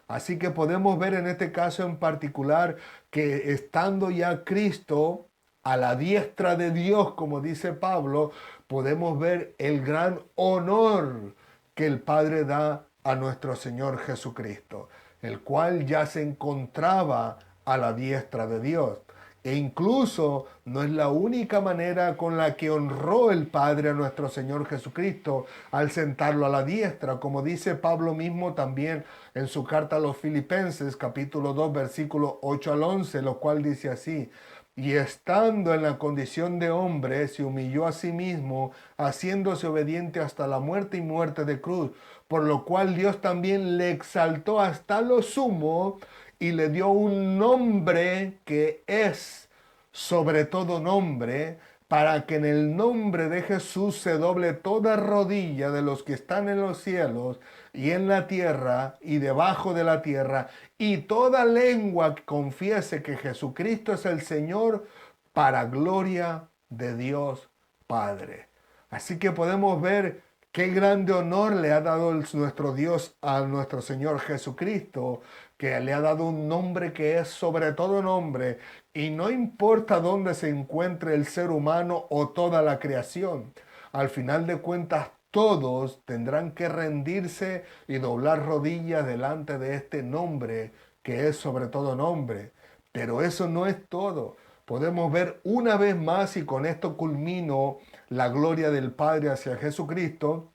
Así que podemos ver en este caso en particular que estando ya Cristo a la diestra de Dios, como dice Pablo, podemos ver el gran honor que el Padre da a nuestro Señor Jesucristo, el cual ya se encontraba a la diestra de Dios. E incluso no es la única manera con la que honró el Padre a nuestro Señor Jesucristo al sentarlo a la diestra, como dice Pablo mismo también en su carta a los Filipenses, capítulo 2, versículo 8 al 11, lo cual dice así: y estando en la condición de hombre, se humilló a sí mismo, haciéndose obediente hasta la muerte y muerte de cruz, por lo cual Dios también le exaltó hasta lo sumo y le dio un nombre que es sobre todo nombre, para que en el nombre de Jesús se doble toda rodilla de los que están en los cielos y en la tierra y debajo de la tierra, y toda lengua que confiese que Jesucristo es el Señor, para gloria de Dios Padre. Así que podemos ver qué grande honor le ha dado nuestro Dios a nuestro Señor Jesucristo, que le ha dado un nombre que es sobre todo nombre, y no importa dónde se encuentre el ser humano o toda la creación. Al final de cuentas, todos tendrán que rendirse y doblar rodillas delante de este nombre que es sobre todo nombre. Pero eso no es todo. Podemos ver una vez más, y con esto culmino la gloria del Padre hacia Jesucristo,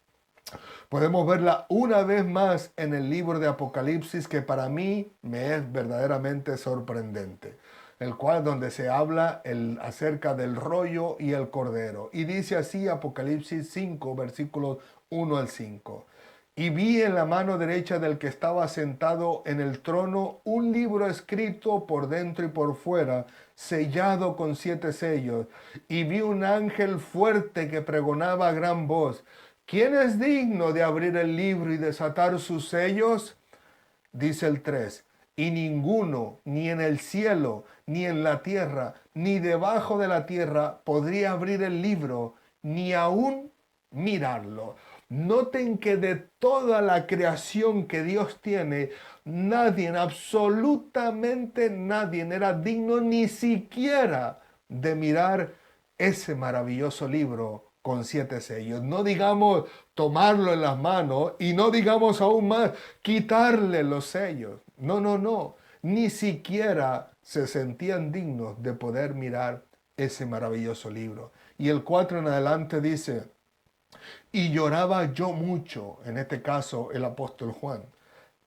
podemos verla una vez más en el libro de Apocalipsis, que para mí me es verdaderamente sorprendente, el cual donde se habla acerca del rollo y el cordero. Y dice así Apocalipsis 5, versículos 1 al 5. Y vi en la mano derecha del que estaba sentado en el trono un libro escrito por dentro y por fuera, sellado con 7 sellos. Y vi un ángel fuerte que pregonaba a gran voz: ¿quién es digno de abrir el libro y desatar sus sellos? Dice el 3. Y ninguno, ni en el cielo, ni en la tierra, ni debajo de la tierra, podría abrir el libro, ni aún mirarlo. Noten que de toda la creación que Dios tiene, nadie, absolutamente nadie, era digno ni siquiera de mirar ese maravilloso libro con 7 sellos. No digamos tomarlo en las manos, y no digamos aún más quitarle los sellos. No, no, no. Ni siquiera se sentían dignos de poder mirar ese maravilloso libro. Y el 4 en adelante dice: y lloraba yo mucho, en este caso el apóstol Juan.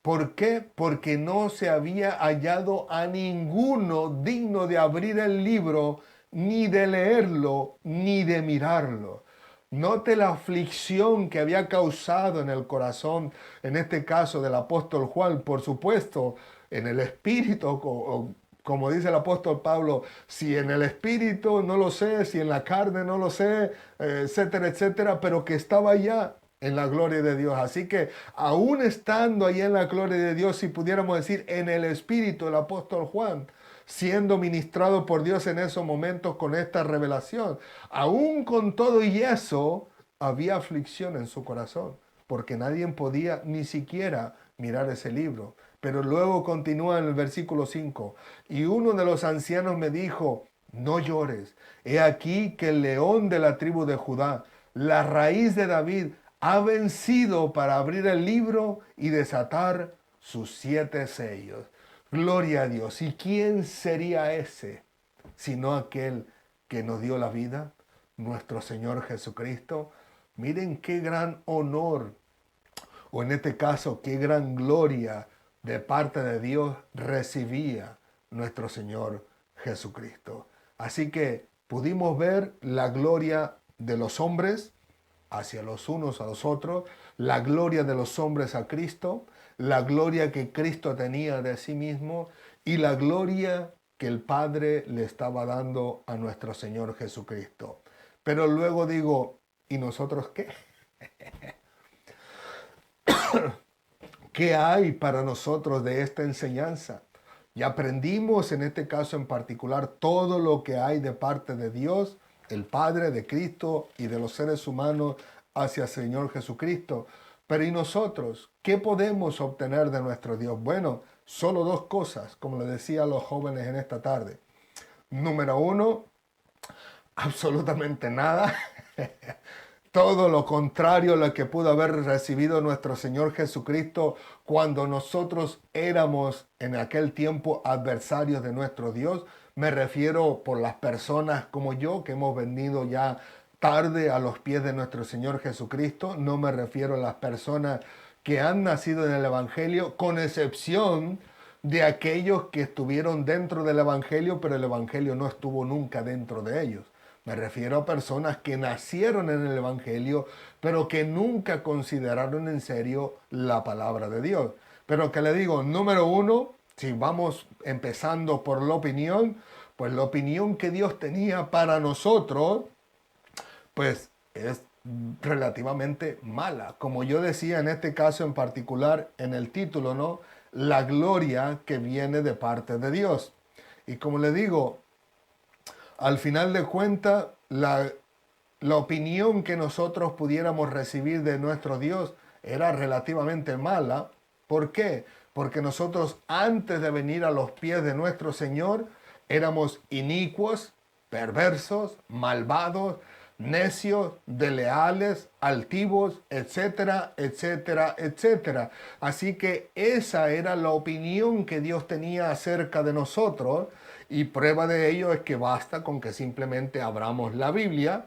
¿Por qué? Porque no se había hallado a ninguno digno de abrir el libro, ni de leerlo, ni de mirarlo. Note la aflicción que había causado en el corazón, en este caso del apóstol Juan, por supuesto, en el espíritu, como dice el apóstol Pablo, si en el espíritu no lo sé, si en la carne no lo sé, etcétera, etcétera, pero que estaba ya en la gloria de Dios. Así que aún estando ahí en la gloria de Dios, si pudiéramos decir en el espíritu, el apóstol Juan, siendo ministrado por Dios en esos momentos con esta revelación, aún con todo y eso, había aflicción en su corazón, porque nadie podía ni siquiera mirar ese libro. Pero luego continúa en el versículo 5. Y uno de los ancianos me dijo: no llores, he aquí que el león de la tribu de Judá, la raíz de David, ha vencido para abrir el libro y desatar sus 7 sellos. Gloria a Dios. ¿Y quién sería ese sino aquel que nos dio la vida? Nuestro Señor Jesucristo. Miren qué gran honor, o en este caso, qué gran gloria de parte de Dios recibía nuestro Señor Jesucristo. Así que pudimos ver la gloria de los hombres hacia los unos a los otros, la gloria de los hombres a Cristo, la gloria que Cristo tenía de sí mismo y la gloria que el Padre le estaba dando a nuestro Señor Jesucristo. Pero luego digo, ¿y nosotros qué? ¿Qué hay para nosotros de esta enseñanza? Y aprendimos en este caso en particular todo lo que hay de parte de Dios, el Padre, de Cristo y de los seres humanos hacia el Señor Jesucristo. Pero ¿y nosotros? ¿Qué podemos obtener de nuestro Dios? Bueno, solo 2 cosas, como le decía a los jóvenes en esta tarde. Número 1, absolutamente nada. Todo lo contrario a lo que pudo haber recibido nuestro Señor Jesucristo cuando nosotros éramos en aquel tiempo adversarios de nuestro Dios. Me refiero por las personas como yo que hemos venido ya tarde a los pies de nuestro Señor Jesucristo. No me refiero a las personas que han nacido en el Evangelio, con excepción de aquellos que estuvieron dentro del Evangelio, pero el Evangelio no estuvo nunca dentro de ellos. Me refiero a personas que nacieron en el Evangelio, pero que nunca consideraron en serio la palabra de Dios. Pero que le digo, número 1, si vamos empezando por la opinión, pues la opinión que Dios tenía para nosotros, pues es relativamente mala. Como yo decía en este caso en particular, en el título, ¿no? La gloria que viene de parte de Dios. Y como le digo, al final de cuentas, la opinión que nosotros pudiéramos recibir de nuestro Dios era relativamente mala. ¿Por qué? Porque nosotros antes de venir a los pies de nuestro Señor éramos inicuos, perversos, malvados, necios, desleales, altivos, etcétera, etcétera, etcétera. Así que esa era la opinión que Dios tenía acerca de nosotros, y prueba de ello es que basta con que simplemente abramos la Biblia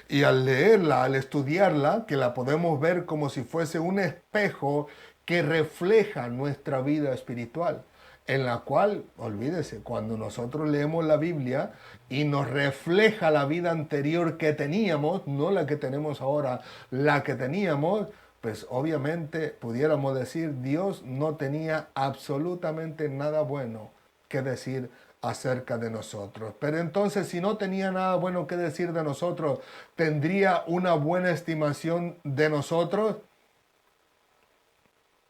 y al leerla, al estudiarla, que la podemos ver como si fuese un espejo que refleja nuestra vida espiritual, en la cual, olvídese, cuando nosotros leemos la Biblia y nos refleja la vida anterior que teníamos, no la que tenemos ahora, la que teníamos, pues obviamente pudiéramos decir Dios no tenía absolutamente nada bueno que decir acerca de nosotros. Pero entonces, si no tenía nada bueno que decir de nosotros, ¿tendría una buena estimación de nosotros?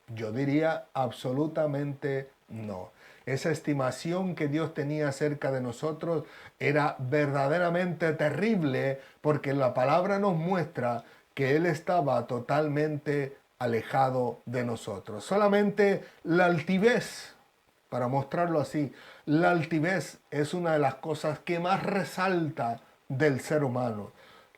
Yo diría absolutamente no. Esa estimación que Dios tenía acerca de nosotros era verdaderamente terrible, porque la palabra nos muestra que Él estaba totalmente alejado de nosotros. Solamente la altivez, para mostrarlo así, la altivez es una de las cosas que más resalta del ser humano.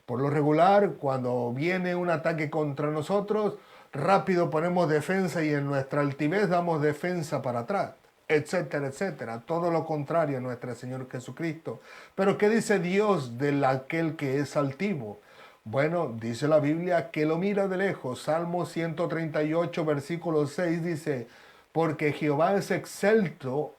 Por lo regular, cuando viene un ataque contra nosotros, rápido ponemos defensa y en nuestra altivez damos defensa para atrás, etcétera, etcétera. Todo lo contrario a nuestro Señor Jesucristo. Pero ¿qué dice Dios de aquel que es altivo? Bueno, dice la Biblia que lo mira de lejos. Salmo 138, versículo 6 dice, porque Jehová es excelso,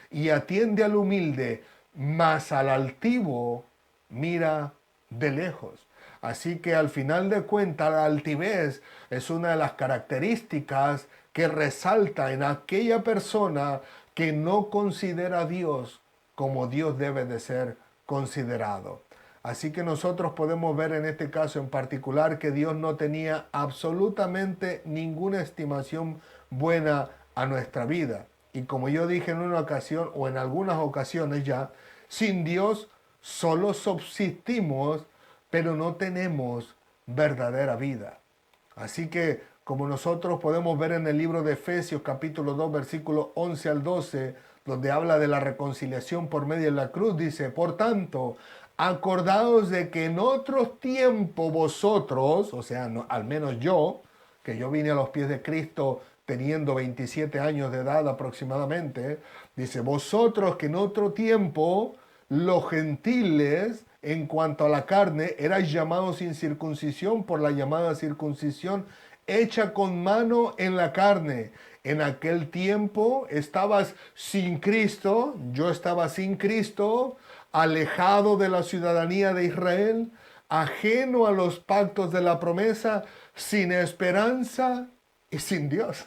y atiende al humilde, mas al altivo mira de lejos. Así que al final de cuentas, la altivez es una de las características que resalta en aquella persona que no considera a Dios como Dios debe de ser considerado. Así que nosotros podemos ver en este caso en particular que Dios no tenía absolutamente ninguna estimación buena a nuestra vida. Y como yo dije en una ocasión o en algunas ocasiones ya, sin Dios solo subsistimos, pero no tenemos verdadera vida. Así que como nosotros podemos ver en el libro de Efesios capítulo 2 versículos 11 al 12, donde habla de la reconciliación por medio de la cruz, dice, por tanto, acordaos de que en otros tiempos vosotros, o sea, no, al menos yo, que yo vine a los pies de Cristo teniendo 27 años de edad aproximadamente, dice, vosotros que en otro tiempo los gentiles en cuanto a la carne erais llamados sin circuncisión por la llamada circuncisión hecha con mano en la carne. En aquel tiempo estabas sin Cristo, yo estaba sin Cristo, alejado de la ciudadanía de Israel, ajeno a los pactos de la promesa, sin esperanza y sin Dios.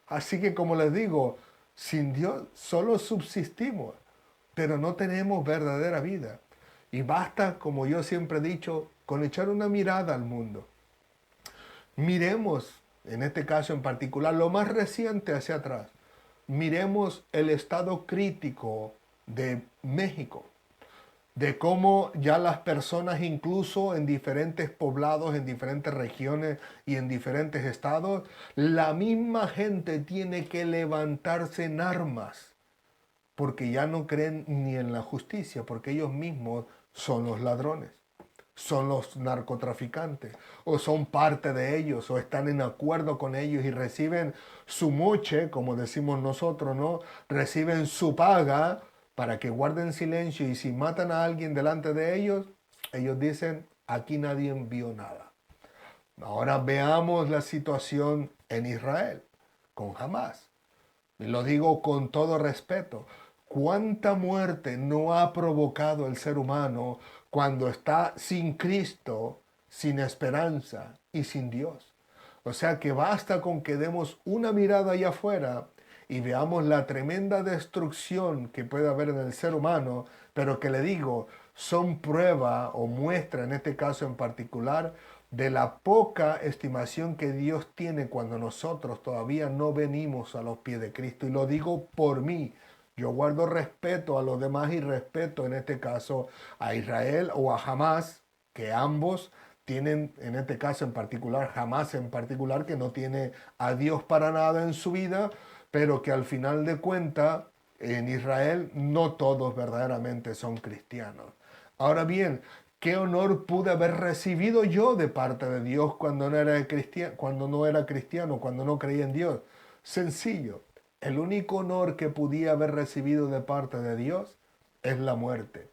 Así que como les digo, sin Dios solo subsistimos, pero no tenemos verdadera vida. Y basta, como yo siempre he dicho, con echar una mirada al mundo. Miremos, en este caso en particular, lo más reciente hacia atrás. Miremos el estado crítico de México, de cómo ya las personas incluso en diferentes poblados, en diferentes regiones y en diferentes estados, la misma gente tiene que levantarse en armas, porque ya no creen ni en la justicia, porque ellos mismos son los ladrones, son los narcotraficantes, o son parte de ellos, o están en acuerdo con ellos y reciben su moche, como decimos nosotros, ¿no? Reciben su paga para que guarden silencio, y si matan a alguien delante de ellos, ellos dicen, aquí nadie vio nada. Ahora veamos la situación en Israel, con Hamás. Y lo digo con todo respeto. ¿Cuánta muerte no ha provocado el ser humano cuando está sin Cristo, sin esperanza y sin Dios? O sea que basta con que demos una mirada allá afuera y veamos la tremenda destrucción que puede haber en el ser humano, pero que le digo, son prueba o muestra, en este caso en particular, de la poca estimación que Dios tiene cuando nosotros todavía no venimos a los pies de Cristo. Y lo digo por mí. Yo guardo respeto a los demás y respeto en este caso a Israel o a Hamás, que ambos tienen, en este caso en particular, Hamás en particular, que no tiene a Dios para nada en su vida, pero que al final de cuentas en Israel no todos verdaderamente son cristianos. Ahora bien, ¿qué honor pude haber recibido yo de parte de Dios cuando no era cristiano, cuando no creía en Dios? Sencillo, el único honor que podía haber recibido de parte de Dios es la muerte.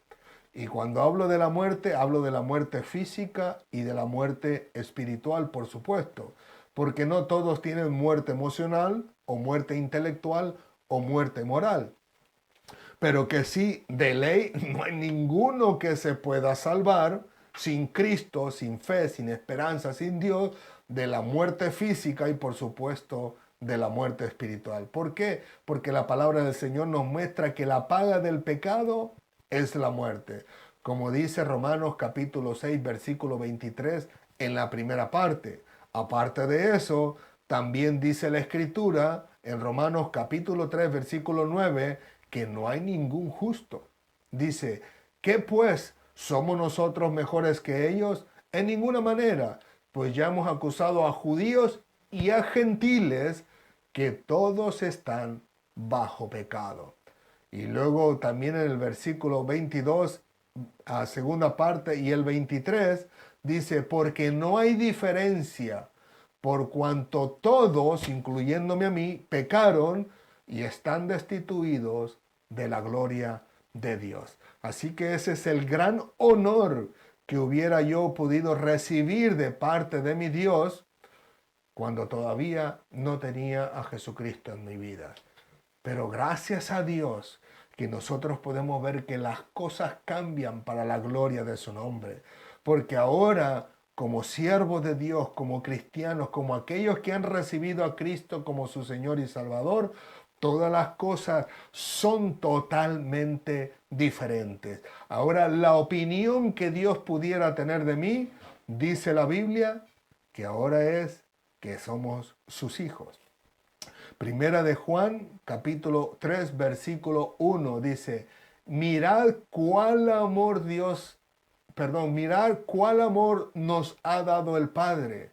Y cuando hablo de la muerte física y de la muerte espiritual, por supuesto, porque no todos tienen muerte emocional o muerte intelectual o muerte moral. Pero que sí, de ley, no hay ninguno que se pueda salvar sin Cristo, sin fe, sin esperanza, sin Dios, de la muerte física y por supuesto de la muerte espiritual. ¿Por qué? Porque la palabra del Señor nos muestra que la paga del pecado es la muerte. Como dice Romanos capítulo 6, versículo 23 en la primera parte. Aparte de eso, también dice la Escritura en Romanos capítulo 3, versículo 9, que no hay ningún justo. Dice, ¿qué pues? ¿Somos nosotros mejores que ellos? En ninguna manera, pues ya hemos acusado a judíos y a gentiles que todos están bajo pecado. Y luego también en el versículo 22, a segunda parte, y el 23, dice, porque no hay diferencia, por cuanto todos, incluyéndome a mí, pecaron y están destituidos de la gloria de Dios. Así que ese es el gran honor que hubiera yo podido recibir de parte de mi Dios cuando todavía no tenía a Jesucristo en mi vida. Pero gracias a Dios que nosotros podemos ver que las cosas cambian para la gloria de su nombre. Porque ahora, como siervos de Dios, como cristianos, como aquellos que han recibido a Cristo como su Señor y Salvador, todas las cosas son totalmente diferentes. Ahora, la opinión que Dios pudiera tener de mí, dice la Biblia, que ahora es que somos sus hijos. Primera de Juan, capítulo 3, versículo 1, dice, mirad cuál amor mirad cuál amor nos ha dado el Padre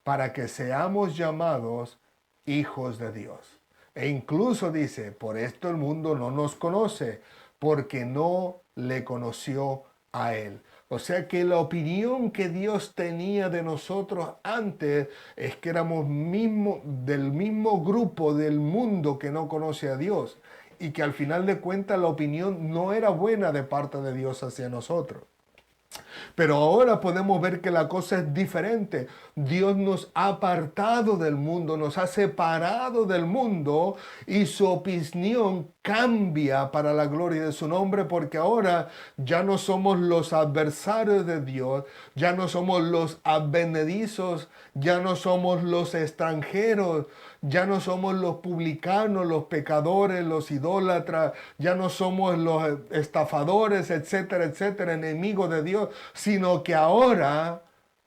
para que seamos llamados hijos de Dios. E incluso dice, por esto el mundo no nos conoce, porque no le conoció a Él. O sea que la opinión que Dios tenía de nosotros antes es que éramos del mismo grupo del mundo que no conoce a Dios. Y que al final de cuentas la opinión no era buena de parte de Dios hacia nosotros. Pero ahora podemos ver que la cosa es diferente. Dios nos ha apartado del mundo, nos ha separado del mundo y su opinión cambia para la gloria de su nombre porque ahora ya no somos los adversarios de Dios, ya no somos los advenedizos, ya no somos los extranjeros, ya no somos los publicanos, los pecadores, los idólatras, ya no somos los estafadores, etcétera, etcétera, enemigos de Dios, sino que ahora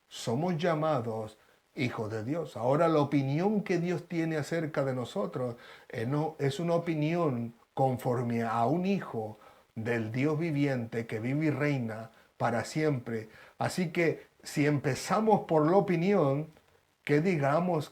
somos llamados hijos de Dios. Ahora la opinión que Dios tiene acerca de nosotros es una opinión conforme a un hijo del Dios viviente que vive y reina para siempre. Así que si empezamos por la opinión, ¿qué digamos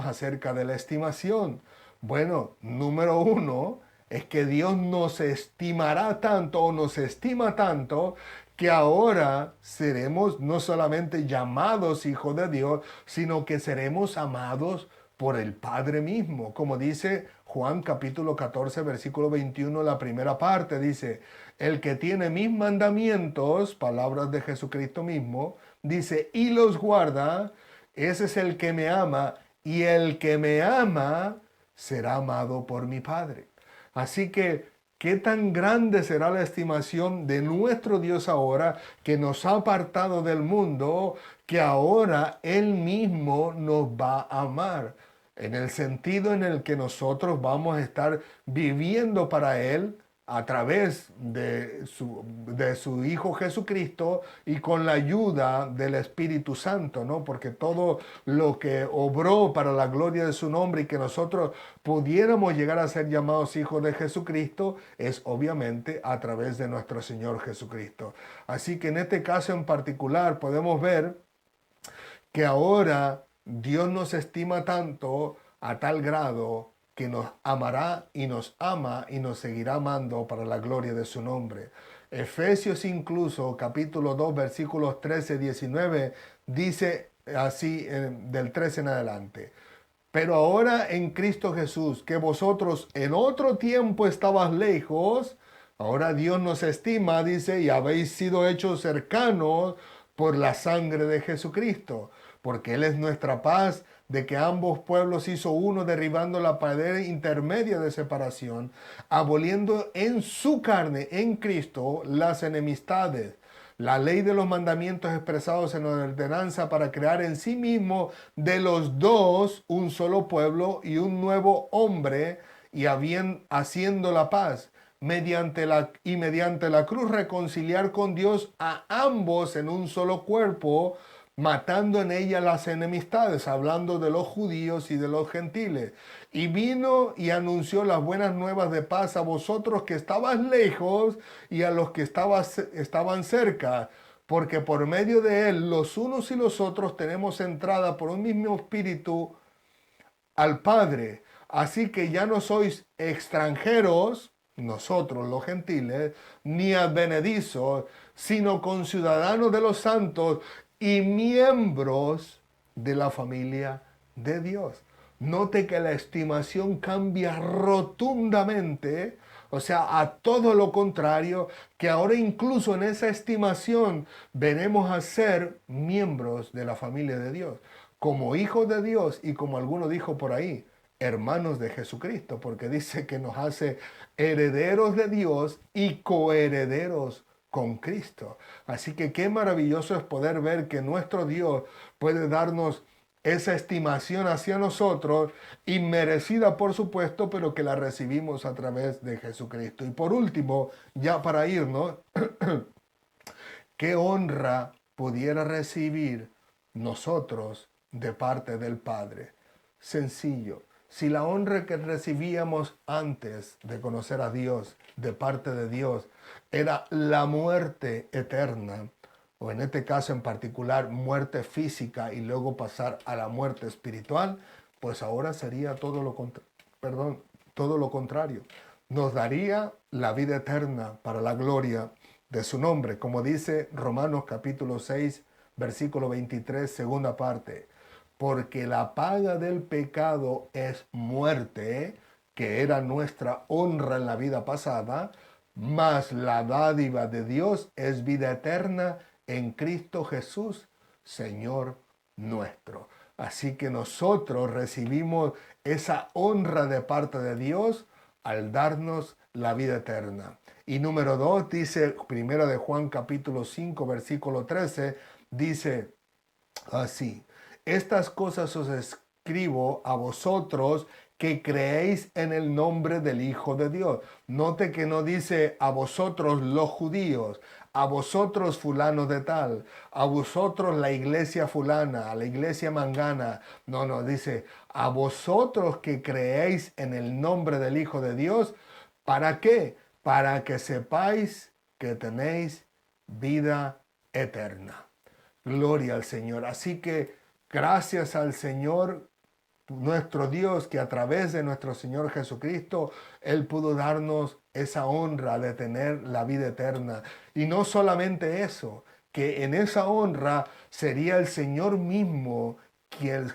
acerca de la estimación? Bueno, número uno es que Dios nos estimará tanto o nos estima tanto que ahora seremos no solamente llamados hijos de Dios, sino que seremos amados por el Padre mismo. Como dice Juan capítulo 14, versículo 21, la primera parte, dice, el que tiene mis mandamientos, palabras de Jesucristo mismo, dice, y los guarda, ese es el que me ama, y el que me ama será amado por mi Padre. Así que, ¿qué tan grande será la estimación de nuestro Dios ahora que nos ha apartado del mundo, que ahora Él mismo nos va a amar? En el sentido en el que nosotros vamos a estar viviendo para Él a través de su Hijo Jesucristo y con la ayuda del Espíritu Santo, ¿no? Porque todo lo que obró para la gloria de su nombre y que nosotros pudiéramos llegar a ser llamados hijos de Jesucristo es obviamente a través de nuestro Señor Jesucristo. Así que en este caso en particular podemos ver que ahora Dios nos estima tanto a tal grado que nos amará y nos ama y nos seguirá amando para la gloria de su nombre. Efesios incluso, capítulo 2, versículos 13, 19, dice así del 13 en adelante. Pero ahora en Cristo Jesús, que vosotros en otro tiempo estabas lejos, ahora Dios nos estima, dice, y habéis sido hechos cercanos por la sangre de Jesucristo, porque Él es nuestra paz, de que ambos pueblos hizo uno, derribando la pared intermedia de separación, aboliendo en su carne, en Cristo, las enemistades, la ley de los mandamientos expresados en la ordenanza para crear en sí mismo de los dos un solo pueblo y un nuevo hombre, y haciendo la paz mediante la cruz reconciliar con Dios a ambos en un solo cuerpo, matando en ella las enemistades, hablando de los judíos y de los gentiles. Y vino y anunció las buenas nuevas de paz a vosotros que estabas lejos y a los que estaban cerca, porque por medio de él los unos y los otros tenemos entrada por un mismo espíritu al Padre. Así que ya no sois extranjeros, nosotros los gentiles, ni advenedizos, sino conciudadanos de los santos y miembros de la familia de Dios. Note que la estimación cambia rotundamente, o sea, a todo lo contrario, que ahora incluso en esa estimación veremos a ser miembros de la familia de Dios, como hijos de Dios y como alguno dijo por ahí, hermanos de Jesucristo, porque dice que nos hace herederos de Dios y coherederos con Cristo. Así que qué maravilloso es poder ver que nuestro Dios puede darnos esa estimación hacia nosotros, inmerecida por supuesto, pero que la recibimos a través de Jesucristo. Y por último, ya para irnos, ¿qué honra pudiera recibir nosotros de parte del Padre? Sencillo. Si la honra que recibíamos antes de conocer a Dios, de parte de Dios, era la muerte eterna, o en este caso en particular muerte física y luego pasar a la muerte espiritual, pues ahora sería todo lo contrario. Nos daría la vida eterna para la gloria de su nombre, como dice Romanos capítulo 6, versículo 23, segunda parte. Porque la paga del pecado es muerte, que era nuestra honra en la vida pasada, mas la dádiva de Dios es vida eterna en Cristo Jesús, Señor nuestro. Así que nosotros recibimos esa honra de parte de Dios al darnos la vida eterna. Y número 2, dice, primera de Juan capítulo 5, versículo 13, dice así: estas cosas os escribo a vosotros que creéis en el nombre del Hijo de Dios. Note que no dice a vosotros los judíos, a vosotros fulanos de tal, a vosotros la iglesia fulana, a la iglesia mangana. No, dice a vosotros que creéis en el nombre del Hijo de Dios. ¿Para qué? Para que sepáis que tenéis vida eterna. Gloria al Señor. Así que gracias al Señor, nuestro Dios, que a través de nuestro Señor Jesucristo, Él pudo darnos esa honra de tener la vida eterna. Y no solamente eso, que en esa honra sería el Señor mismo,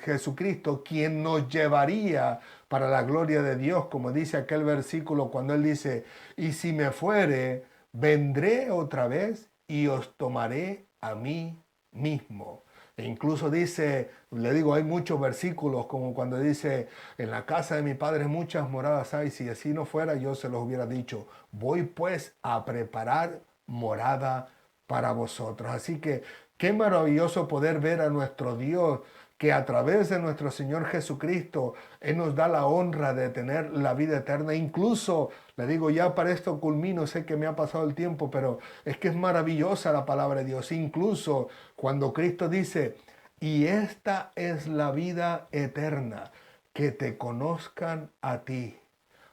Jesucristo, quien nos llevaría para la gloria de Dios, como dice aquel versículo cuando Él dice, y si me fuere, vendré otra vez y os tomaré a mí mismo. E incluso dice, le digo, hay muchos versículos como cuando dice, en la casa de mi padre muchas moradas hay, si así no fuera yo se los hubiera dicho, voy pues a preparar morada para vosotros. Así que qué maravilloso poder ver a nuestro Dios que a través de nuestro Señor Jesucristo, Él nos da la honra de tener la vida eterna. Incluso, le digo, ya para esto culmino, sé que me ha pasado el tiempo, pero es que es maravillosa la palabra de Dios. Incluso cuando Cristo dice, y esta es la vida eterna, que te conozcan a ti.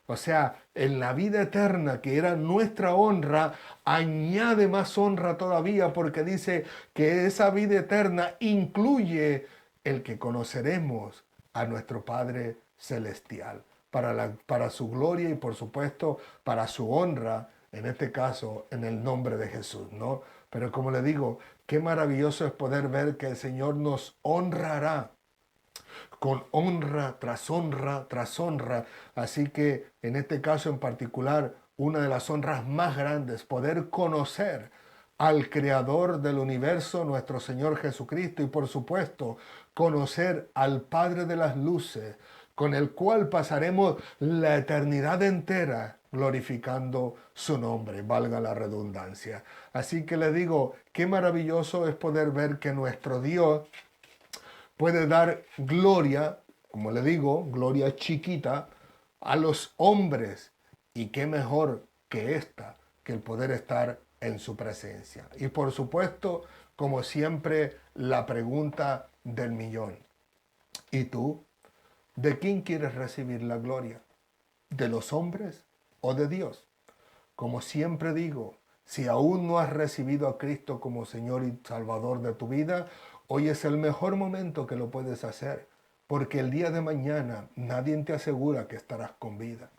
O sea, en la vida eterna, que era nuestra honra, añade más honra todavía porque dice que esa vida eterna incluye el que conoceremos a nuestro Padre Celestial para su gloria y por supuesto para su honra, en este caso en el nombre de Jesús, ¿no? Pero como le digo, qué maravilloso es poder ver que el Señor nos honrará con honra tras honra tras honra. Así que en este caso en particular, una de las honras más grandes, poder conocer al Creador del universo, nuestro Señor Jesucristo, y por supuesto, conocer al Padre de las luces, con el cual pasaremos la eternidad entera glorificando su nombre, valga la redundancia. Así que le digo, qué maravilloso es poder ver que nuestro Dios puede dar gloria, como le digo, gloria chiquita, a los hombres. Y qué mejor que esta, que el poder estar en su presencia. Y por supuesto, como siempre, la pregunta del millón. ¿Y tú? ¿De quién quieres recibir la gloria? ¿De los hombres o de Dios? Como siempre digo, si aún no has recibido a Cristo como Señor y Salvador de tu vida, hoy es el mejor momento que lo puedes hacer, porque el día de mañana nadie te asegura que estarás con vida.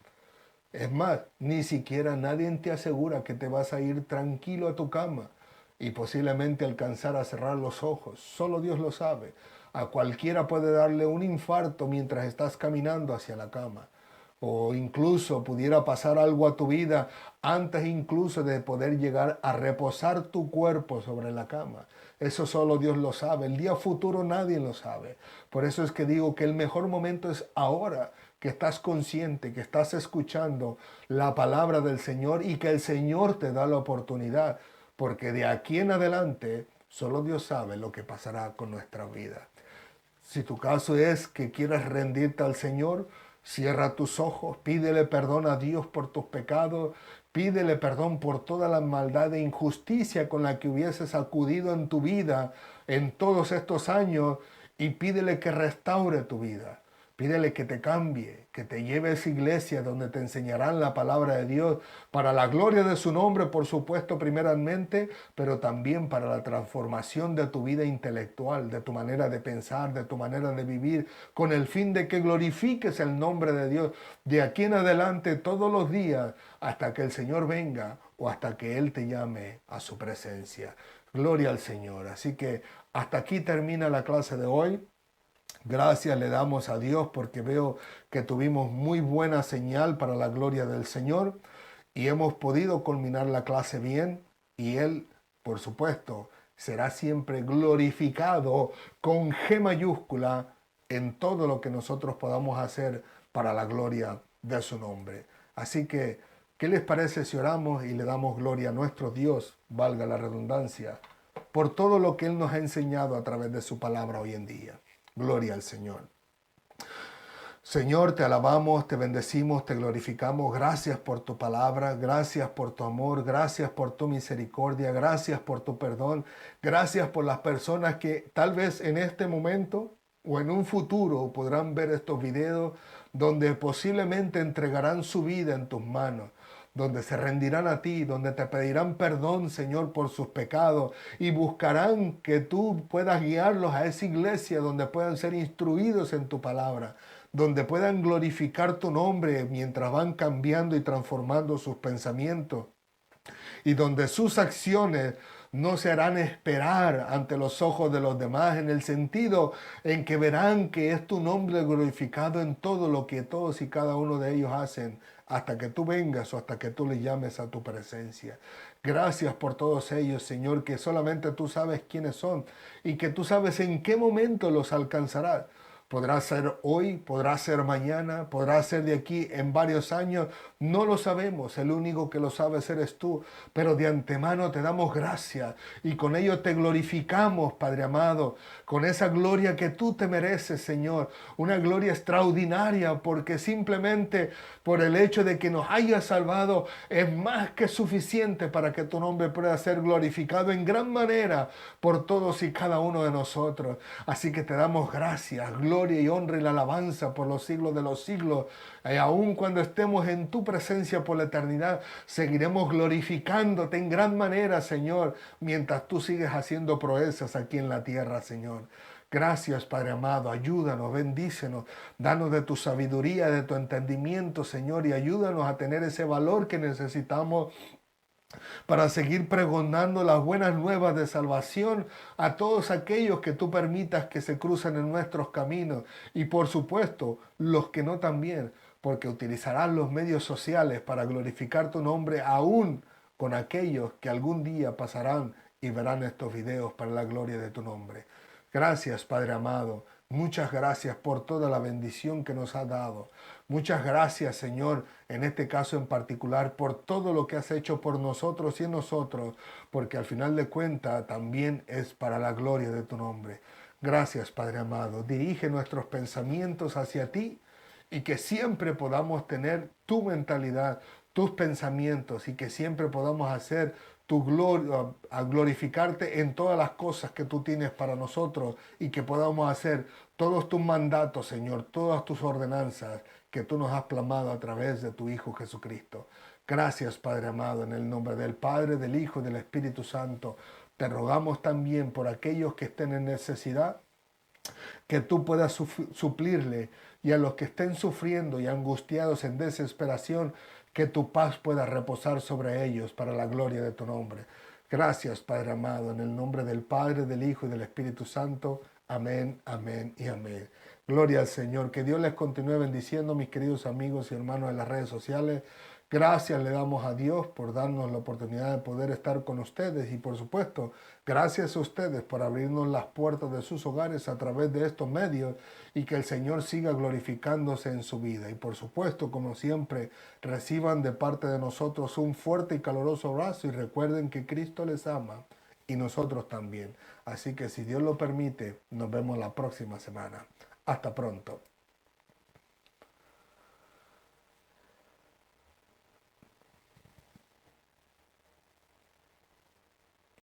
Es más, ni siquiera nadie te asegura que te vas a ir tranquilo a tu cama y posiblemente alcanzar a cerrar los ojos. Solo Dios lo sabe. A cualquiera puede darle un infarto mientras estás caminando hacia la cama. O incluso pudiera pasar algo a tu vida antes incluso de poder llegar a reposar tu cuerpo sobre la cama. Eso solo Dios lo sabe. El día futuro nadie lo sabe. Por eso es que digo que el mejor momento es ahora, que estás consciente, que estás escuchando la palabra del Señor y que el Señor te da la oportunidad. Porque de aquí en adelante solo Dios sabe lo que pasará con nuestra vida. Si tu caso es que quieres rendirte al Señor, cierra tus ojos, pídele perdón a Dios por tus pecados, pídele perdón por toda la maldad e injusticia con la que hubieses acudido en tu vida en todos estos años y pídele que restaure tu vida. Pídele que te cambie, que te lleve a esa iglesia donde te enseñarán la palabra de Dios para la gloria de su nombre, por supuesto, primeramente, pero también para la transformación de tu vida intelectual, de tu manera de pensar, de tu manera de vivir, con el fin de que glorifiques el nombre de Dios de aquí en adelante todos los días hasta que el Señor venga o hasta que Él te llame a su presencia. Gloria al Señor. Así que hasta aquí termina la clase de hoy. Gracias le damos a Dios porque veo que tuvimos muy buena señal para la gloria del Señor y hemos podido culminar la clase bien y Él, por supuesto, será siempre glorificado con G mayúscula en todo lo que nosotros podamos hacer para la gloria de su nombre. Así que, ¿qué les parece si oramos y le damos gloria a nuestro Dios, valga la redundancia, por todo lo que Él nos ha enseñado a través de su palabra hoy en día? Gloria al Señor. Señor, te alabamos, te bendecimos, te glorificamos. Gracias por tu palabra, gracias por tu amor, gracias por tu misericordia, gracias por tu perdón, gracias por las personas que tal vez en este momento o en un futuro podrán ver estos videos donde posiblemente entregarán su vida en tus manos, donde se rendirán a ti, donde te pedirán perdón, Señor, por sus pecados y buscarán que tú puedas guiarlos a esa iglesia donde puedan ser instruidos en tu palabra, donde puedan glorificar tu nombre mientras van cambiando y transformando sus pensamientos y donde sus acciones no se harán esperar ante los ojos de los demás, en el sentido en que verán que es tu nombre glorificado en todo lo que todos y cada uno de ellos hacen, hasta que tú vengas o hasta que tú les llames a tu presencia. Gracias por todos ellos, Señor, que solamente tú sabes quiénes son y que tú sabes en qué momento los alcanzarás. Podrá ser hoy, podrá ser mañana, podrá ser de aquí en varios años. No lo sabemos. El único que lo sabe eres tú. Pero de antemano te damos gracias y con ello te glorificamos, Padre amado, con esa gloria que tú te mereces, Señor. Una gloria extraordinaria porque simplemente por el hecho de que nos hayas salvado es más que suficiente para que tu nombre pueda ser glorificado en gran manera por todos y cada uno de nosotros. Así que te damos gracias, gloria y honra y la alabanza por los siglos de los siglos. Y aun cuando estemos en tu presencia por la eternidad, seguiremos glorificándote en gran manera, Señor, mientras tú sigues haciendo proezas aquí en la tierra, Señor. Gracias, Padre amado, ayúdanos, bendícenos, danos de tu sabiduría, de tu entendimiento, Señor, y ayúdanos a tener ese valor que necesitamos para seguir pregonando las buenas nuevas de salvación a todos aquellos que tú permitas que se crucen en nuestros caminos y por supuesto los que no también, porque utilizarán los medios sociales para glorificar tu nombre aún con aquellos que algún día pasarán y verán estos videos para la gloria de tu nombre. Gracias, Padre amado. Muchas gracias por toda la bendición que nos has dado. Muchas gracias, Señor, en este caso en particular, por todo lo que has hecho por nosotros y en nosotros, porque al final de cuentas también es para la gloria de tu nombre. Gracias, Padre amado. Dirige nuestros pensamientos hacia ti y que siempre podamos tener tu mentalidad, tus pensamientos y que siempre podamos hacer tu gloria, a glorificarte en todas las cosas que tú tienes para nosotros y que podamos hacer todos tus mandatos, Señor, todas tus ordenanzas que tú nos has plasmado a través de tu Hijo Jesucristo. Gracias, Padre amado, en el nombre del Padre, del Hijo y del Espíritu Santo. Te rogamos también por aquellos que estén en necesidad, que tú puedas suplirle, y a los que estén sufriendo y angustiados en desesperación, que tu paz pueda reposar sobre ellos para la gloria de tu nombre. Gracias, Padre amado, en el nombre del Padre, del Hijo y del Espíritu Santo. Amén, amén y amén. Gloria al Señor. Que Dios les continúe bendiciendo, mis queridos amigos y hermanos de las redes sociales. Gracias le damos a Dios por darnos la oportunidad de poder estar con ustedes y por supuesto, gracias a ustedes por abrirnos las puertas de sus hogares a través de estos medios y que el Señor siga glorificándose en su vida. Y por supuesto, como siempre, reciban de parte de nosotros un fuerte y caloroso abrazo y recuerden que Cristo les ama y nosotros también. Así que si Dios lo permite, nos vemos la próxima semana. Hasta pronto.